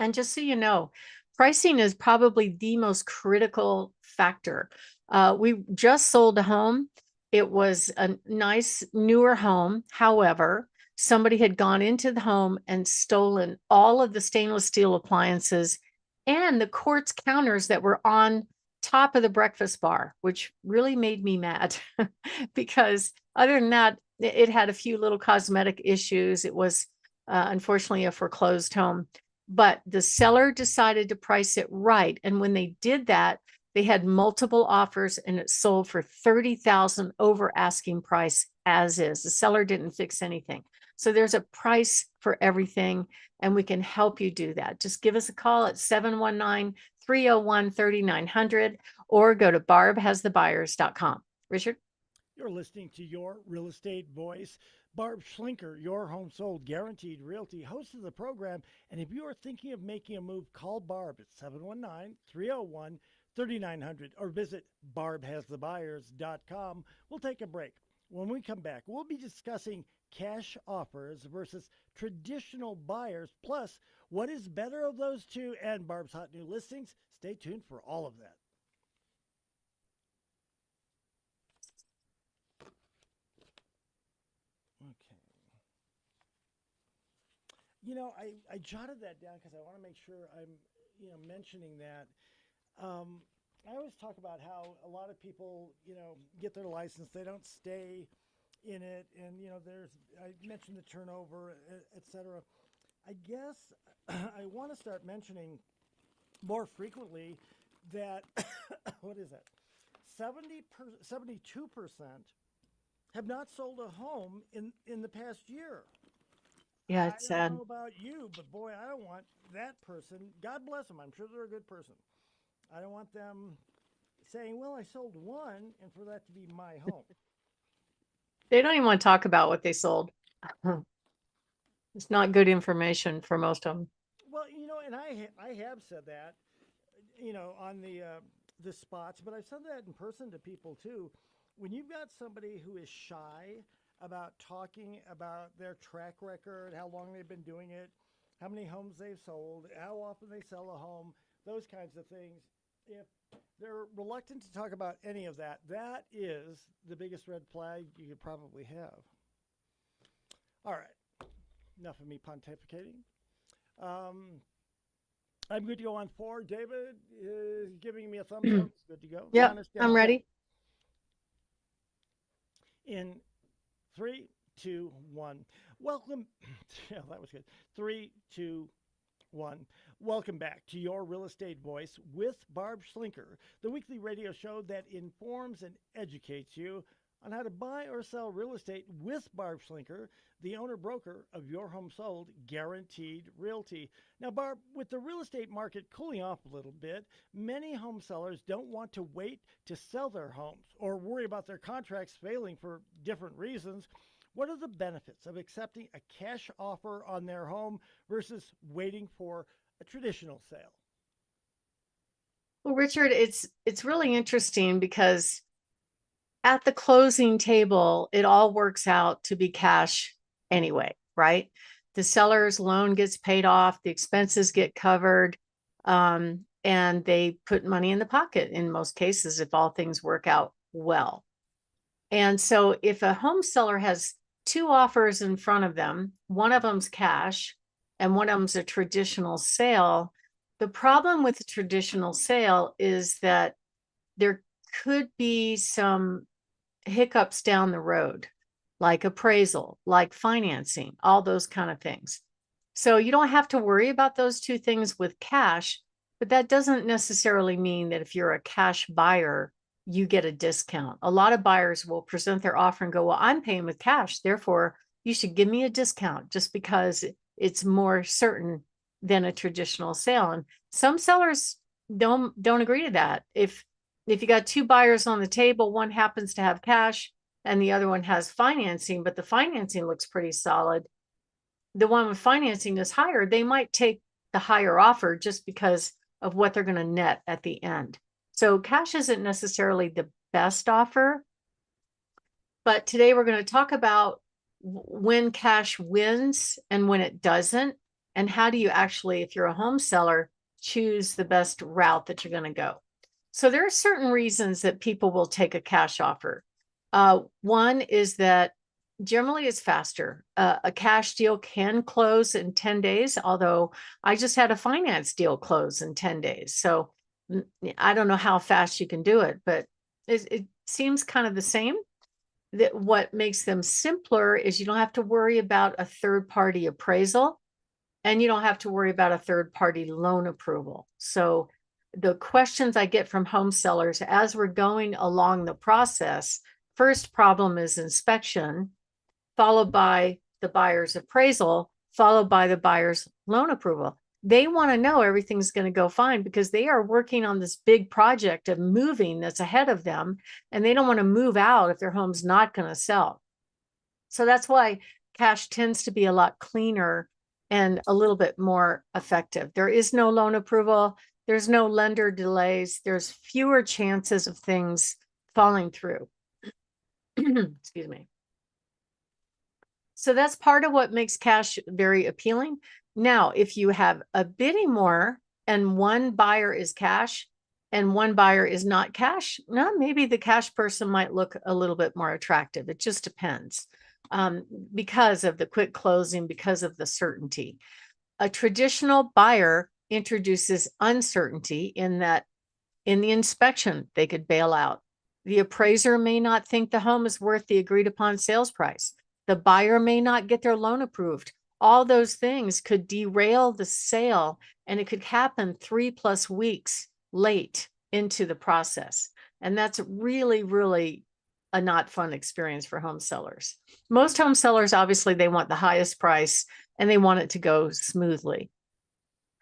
And just so you know, pricing is probably the most critical factor. We just sold a home. It was a nice newer home. However, somebody had gone into the home and stolen all of the stainless steel appliances and the quartz counters that were on top of the breakfast bar, which really made me mad because other than that, it had a few little cosmetic issues. It was unfortunately a foreclosed home. But the seller decided to price it right. And when they did that, they had multiple offers and it sold for $30,000 over asking price as is. The seller didn't fix anything. So there's a price for everything, and we can help you do that. Just give us a call at 719-301-3900 or go to barbhasthebuyers.com. Richard? You're listening to Your Real Estate Voice. Barb Schlinker, Your Home Sold Guaranteed Realty, host of the program. And if you are thinking of making a move, call Barb at 719-301-3900 or visit barbhasthebuyers.com. We'll take a break. When we come back, we'll be discussing cash offers versus traditional buyers, plus what is better of those two and Barb's hot new listings. Stay tuned for all of that. Okay. I jotted that down because I want to make sure I'm mentioning that. I always talk about how a lot of people, get their license, they don't stay in it, and I mentioned the turnover, et cetera. I guess I want to start mentioning more frequently that what is it? 72% have not sold a home in the past year. Yeah, I it's don't sad. know about you, but boy, I don't want that person. God bless them. I'm sure they're a good person. I don't want them saying, "Well, I sold one," and for that to be my home. They don't even want to talk about what they sold. It's not good information for most of them. Well, and I have said that, on the spots, but I've said that in person to people too. When you've got somebody who is shy about talking about their track record, how long they've been doing it, how many homes they've sold, how often they sell a home, those kinds of things, if they're reluctant to talk about any of that, that is the biggest red flag you could probably have. All right, enough of me pontificating. Um, I'm good to go on 4. David is giving me a thumbs up. It's good to go. Yep, Count us I'm down. ready. In 3, 2, 1. Welcome. Yeah, that was good. 3, 2, 1. Welcome back to Your Real Estate Voice with Barb Schlinker, the weekly radio show that informs and educates you on how to buy or sell real estate with Barb Schlinker, the owner broker of Your Home Sold Guaranteed Realty. Now, Barb, with the real estate market cooling off a little bit, many home sellers don't want to wait to sell their homes or worry about their contracts failing for different reasons. What are the benefits of accepting a cash offer on their home versus waiting for a traditional sale? Well, Richard, it's really interesting because at the closing table, it all works out to be cash anyway, right? The seller's loan gets paid off, the expenses get covered, and they put money in the pocket in most cases if all things work out well. And so if a home seller has two offers in front of them, one of them's cash and one of them's a traditional sale, the problem with the traditional sale is that there could be some hiccups down the road, like appraisal, like financing, all those kind of things. So you don't have to worry about those two things with cash, but that doesn't necessarily mean that if you're a cash buyer, you get a discount. A lot of buyers will present their offer and go, well, I'm paying with cash, therefore you should give me a discount just because it's more certain than a traditional sale. And some sellers don't agree to that. If you got two buyers on the table, one happens to have cash and the other one has financing, but the financing looks pretty solid, the one with financing is higher, they might take the higher offer just because of what they're going to net at the end. So cash isn't necessarily the best offer, but today we're going to talk about when cash wins and when it doesn't, and how do you actually, if you're a home seller, choose the best route that you're going to go. So there are certain reasons that people will take a cash offer. One is that generally it's faster. A cash deal can close in 10 days, although I just had a finance deal close in 10 days. So I don't know how fast you can do it, but it seems kind of the same. That what makes them simpler is you don't have to worry about a third-party appraisal, and you don't have to worry about a third-party loan approval. So the questions I get from home sellers as we're going along the process, first problem is inspection, followed by the buyer's appraisal, followed by the buyer's loan approval. They want to know everything's going to go fine because they are working on this big project of moving that's ahead of them, and they don't want to move out if their home's not going to sell. So that's why cash tends to be a lot cleaner and a little bit more effective. There is no loan approval. There's no lender delays. There's fewer chances of things falling through. Excuse me. So that's part of what makes cash very appealing. Now, if you have a bidding war and one buyer is cash and one buyer is not cash, no, maybe the cash person might look a little bit more attractive. It just depends because of the quick closing, because of the certainty. A traditional buyer introduces uncertainty in that In the inspection, they could bail out. The appraiser may not think the home is worth the agreed upon sales price. The buyer may not get their loan approved. All those things could derail the sale, and it could happen 3+ weeks late into the process. And that's really, really a not fun experience for home sellers. Most home sellers, obviously, they want the highest price and they want it to go smoothly.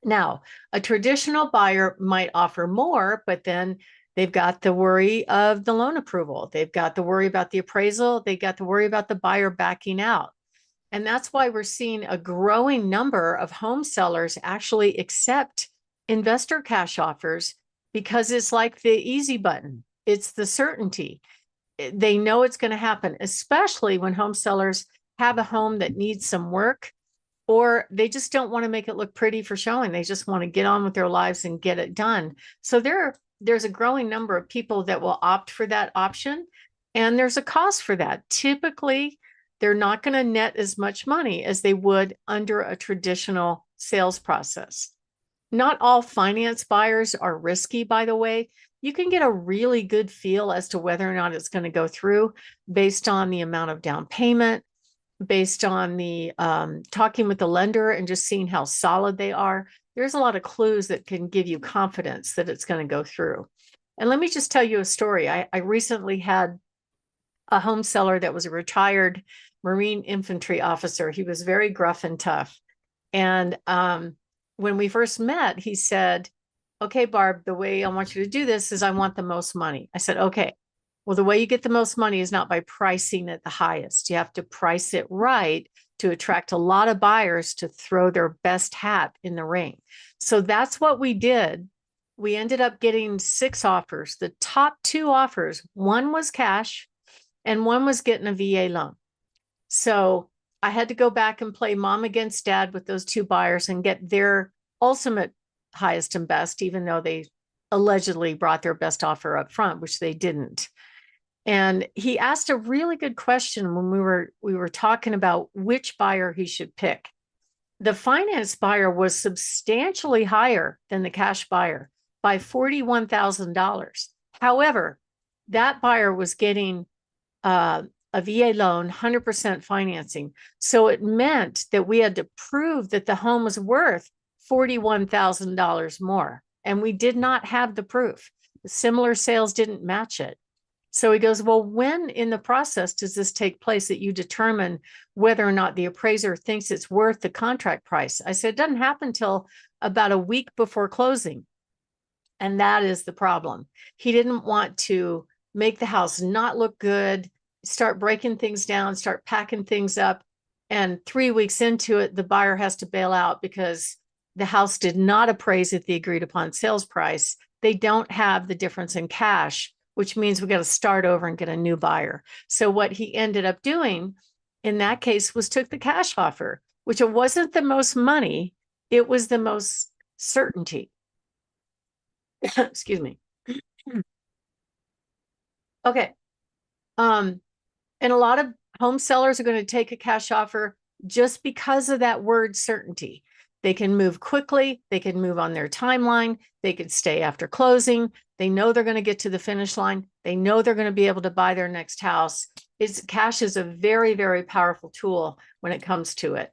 Now, a traditional buyer might offer more, but then they've got the worry of the loan approval. They've got the worry about the appraisal. They've got the worry about the buyer backing out. And that's why we're seeing a growing number of home sellers actually accept investor cash offers, because it's like the easy button. It's the certainty. They know it's going to happen, especially when home sellers have a home that needs some work, or they just don't want to make it look pretty for showing. They just want to get on with their lives and get it done. So there's a growing number of people that will opt for that option, and there's a cost for that. Typically, they're not going to net as much money as they would under a traditional sales process. Not all finance buyers are risky, by the way. You can get a really good feel as to whether or not it's going to go through based on the amount of down payment, based on the talking with the lender and just seeing how solid they are. There's a lot of clues that can give you confidence that it's going to go through. And let me just tell you a story. I recently had a home seller that was a retired Marine infantry officer. He was very gruff and tough. And when we first met, he said, "Okay, Barb, the way I want you to do this is I want the most money." I said, "Okay. Well, the way you get the most money is not by pricing it the highest. You have to price it right to attract a lot of buyers to throw their best hat in the ring." So that's what we did. We ended up getting 6 offers. The top 2 offers, one was cash and one was getting a VA loan. So I had to go back and play mom against dad with those 2 buyers and get their ultimate highest and best, even though they allegedly brought their best offer up front, which they didn't. And he asked a really good question when we were talking about which buyer he should pick. The finance buyer was substantially higher than the cash buyer by $41,000. However, that buyer was getting a VA loan, 100% financing. So it meant that we had to prove that the home was worth $41,000 more. And we did not have the proof. Similar sales didn't match it. So he goes, "Well, when in the process does this take place that you determine whether or not the appraiser thinks it's worth the contract price?" I said, "It doesn't happen until about a week before closing." And that is the problem. He didn't want to make the house not look good, start breaking things down, start packing things up. And 3 weeks into it, the buyer has to bail out because the house did not appraise at the agreed upon sales price. They don't have the difference in cash, which means we got to start over and get a new buyer. So what he ended up doing in that case was took the cash offer, which it wasn't the most money, it was the most certainty. Excuse me. Okay. And a lot of home sellers are going to take a cash offer just because of that word certainty. They can move quickly. They can move on their timeline. They could stay after closing. They know they're going to get to the finish line. They know they're going to be able to buy their next house. Cash is a very, very powerful tool when it comes to it.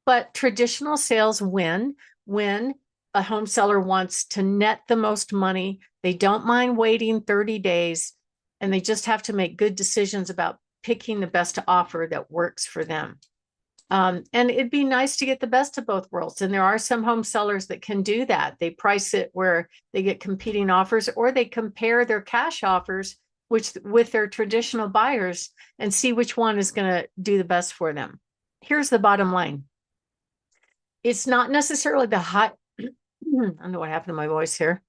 But traditional sales win when a home seller wants to net the most money. They don't mind waiting 30 days, and they just have to make good decisions about picking the best offer that works for them. And it'd be nice to get the best of both worlds. And there are some home sellers that can do that. They price it where they get competing offers, or they compare their cash offers with their traditional buyers and see which one is going to do the best for them. Here's the bottom line. It's not necessarily the high, I don't know what happened to my voice here.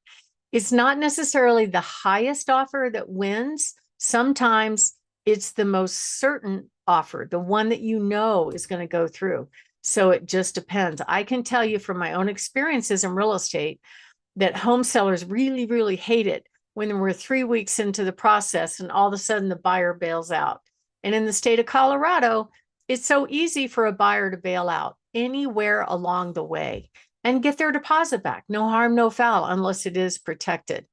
It's not necessarily the highest offer that wins. Sometimes it's the most certain offer, the one that you know is going to go through. So it just depends. I can tell you from my own experiences in real estate that home sellers really, really hate it when we're 3 weeks into the process and all of a sudden the buyer bails out. And in the state of Colorado, it's so easy for a buyer to bail out anywhere along the way and get their deposit back. No harm, no foul, unless it is protected.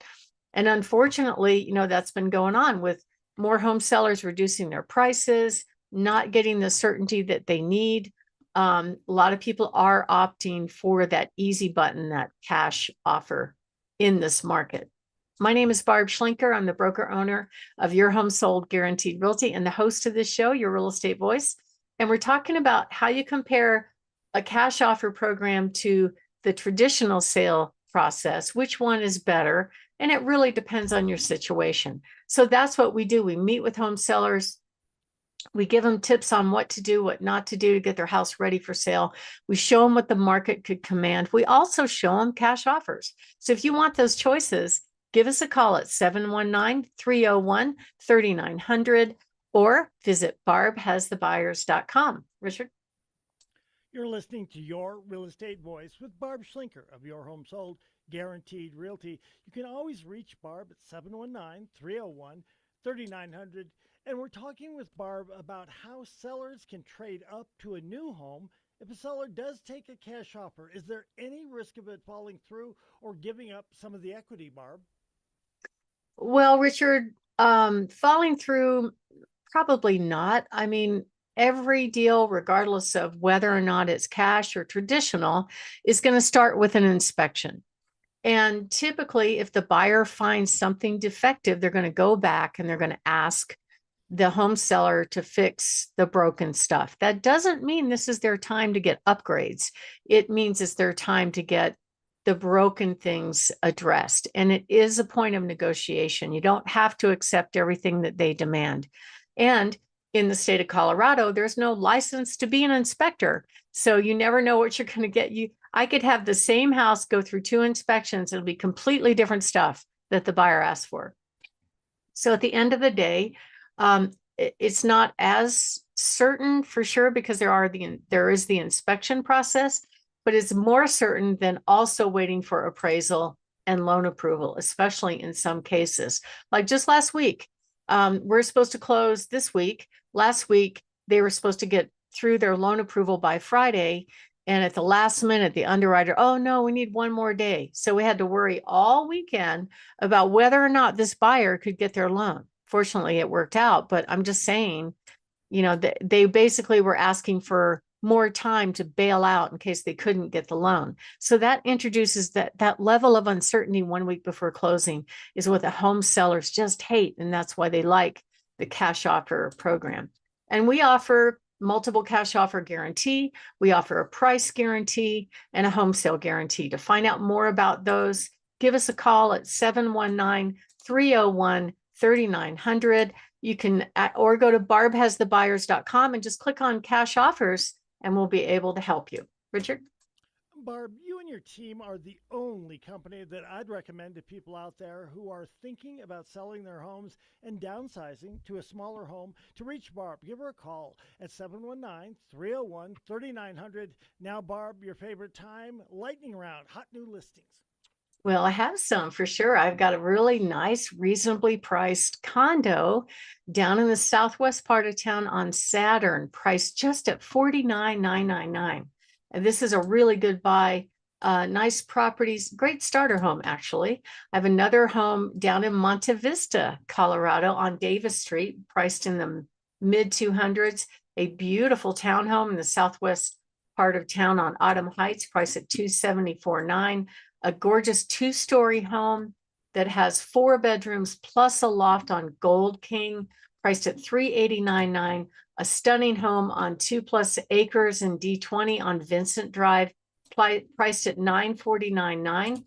And unfortunately, that's been going on with more home sellers reducing their prices, not getting the certainty that they need. A lot of people are opting for that easy button, that cash offer in this market. My name is Barb Schlinker. I'm the broker owner of Your Home Sold Guaranteed Realty and the host of this show, Your Real Estate Voice. And we're talking about how you compare a cash offer program to the traditional sale process, which one is better. And it really depends on your situation. So that's what we do. We meet with home sellers. We give them tips on what to do, what not to do to get their house ready for sale. We show them what the market could command. We also show them cash offers. So if you want those choices, give us a call at 719-301-3900 or visit barbhasthebuyers.com. Richard? You're listening to Your Real Estate Voice with Barb Schlinker of Your Home Sold Guaranteed Realty. You can always reach Barb at 719-301-3900. And we're talking with Barb about how sellers can trade up to a new home if a seller does take a cash offer. Is there any risk of it falling through or giving up some of the equity, Barb? Well, Richard, falling through, probably not. I mean, every deal, regardless of whether or not it's cash or traditional, is going to start with an inspection. And typically, if the buyer finds something defective, they're going to go back and they're going to ask the home seller to fix the broken stuff. That doesn't mean this is their time to get upgrades. It means it's their time to get the broken things addressed. And it is a point of negotiation. You don't have to accept everything that they demand. And in the state of Colorado, there's no license to be an inspector. So you never know what you're going to get. I could have the same house go through 2 inspections. It'll be completely different stuff that the buyer asked for. So at the end of the day, it's not as certain for sure because there is the inspection process, but it's more certain than also waiting for appraisal and loan approval, especially in some cases. Like just last week, we're supposed to close this week. Last week, they were supposed to get through their loan approval by Friday. And at the last minute, the underwriter, oh no, we need one more day. So we had to worry all weekend about whether or not this buyer could get their loan. Fortunately, it worked out, but I'm just saying, they basically were asking for more time to bail out in case they couldn't get the loan. So that introduces that level of uncertainty 1 week before closing is what the home sellers just hate. And that's why they like the cash offer program. And we offer multiple cash offer guarantee. We offer a price guarantee and a home sale guarantee. To find out more about those, give us a call at 719-301-3900. You can, or go to barbhasthebuyers.com and just click on cash offers and we'll be able to help you. Richard? Barb, you and your team are the only company that I'd recommend to people out there who are thinking about selling their homes and downsizing to a smaller home. To reach Barb, give her a call at 719-301-3900. Now, Barb, your favorite time, lightning round, hot new listings. Well, I have some for sure. I've got a really nice, reasonably priced condo down in the southwest part of town on Saturn, priced just at $49,999. And this is a really good buy. Nice properties, great starter home, actually. I have another home down in Monte Vista, Colorado on Davis Street, priced in the mid 200s. A beautiful townhome in the southwest part of town on Autumn Heights, priced at $274,900. A gorgeous 2-story home that has 4 bedrooms plus a loft on Gold King, priced at $389,900. A stunning home on 2+ acres in D20 on Vincent Drive, priced at $949,900.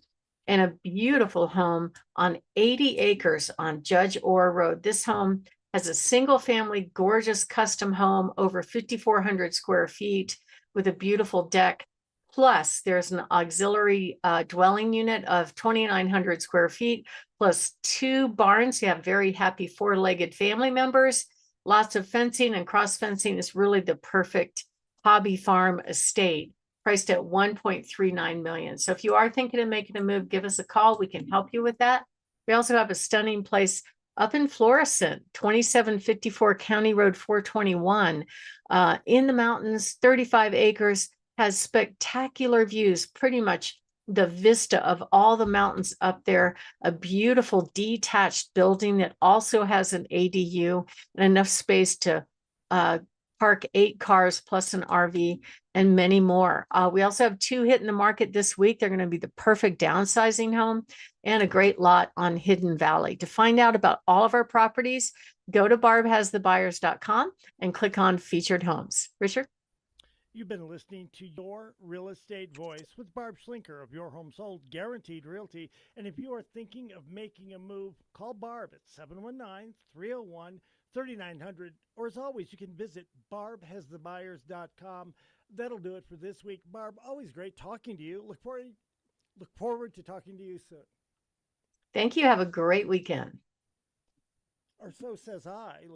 And a beautiful home on 80 acres on Judge Orr Road. This home has a single family, gorgeous custom home over 5,400 square feet with a beautiful deck. Plus, there's an auxiliary dwelling unit of 2,900 square feet, plus 2 barns. You have very happy 4-legged family members, lots of fencing and cross fencing. Is really the perfect hobby farm estate, priced at $1.39 million. So if you are thinking of making a move, give us a call. We can help you with that. We also have a stunning place up in Florissant, 2754 County Road 421, in the mountains, 35 acres. Has spectacular views pretty much the vista of all the mountains up there, a beautiful detached building that also has an ADU and enough space to park 8 cars plus an RV and many more. We also have 2 hitting the market this week. They're going to be the perfect downsizing home and a great lot on Hidden Valley. To find out about all of our properties, go to barbhasthebuyers.com and click on featured homes. Richard? You've been listening to Your Real Estate Voice with Barb Schlinker of Your Home Sold Guaranteed Realty. And if you are thinking of making a move, call Barb at 719-301-3900. Or as always, you can visit barbhasthebuyers.com. That'll do it for this week. Barb, always great talking to you. Look forward to talking to you soon. Thank you. Have a great weekend. Or so says I.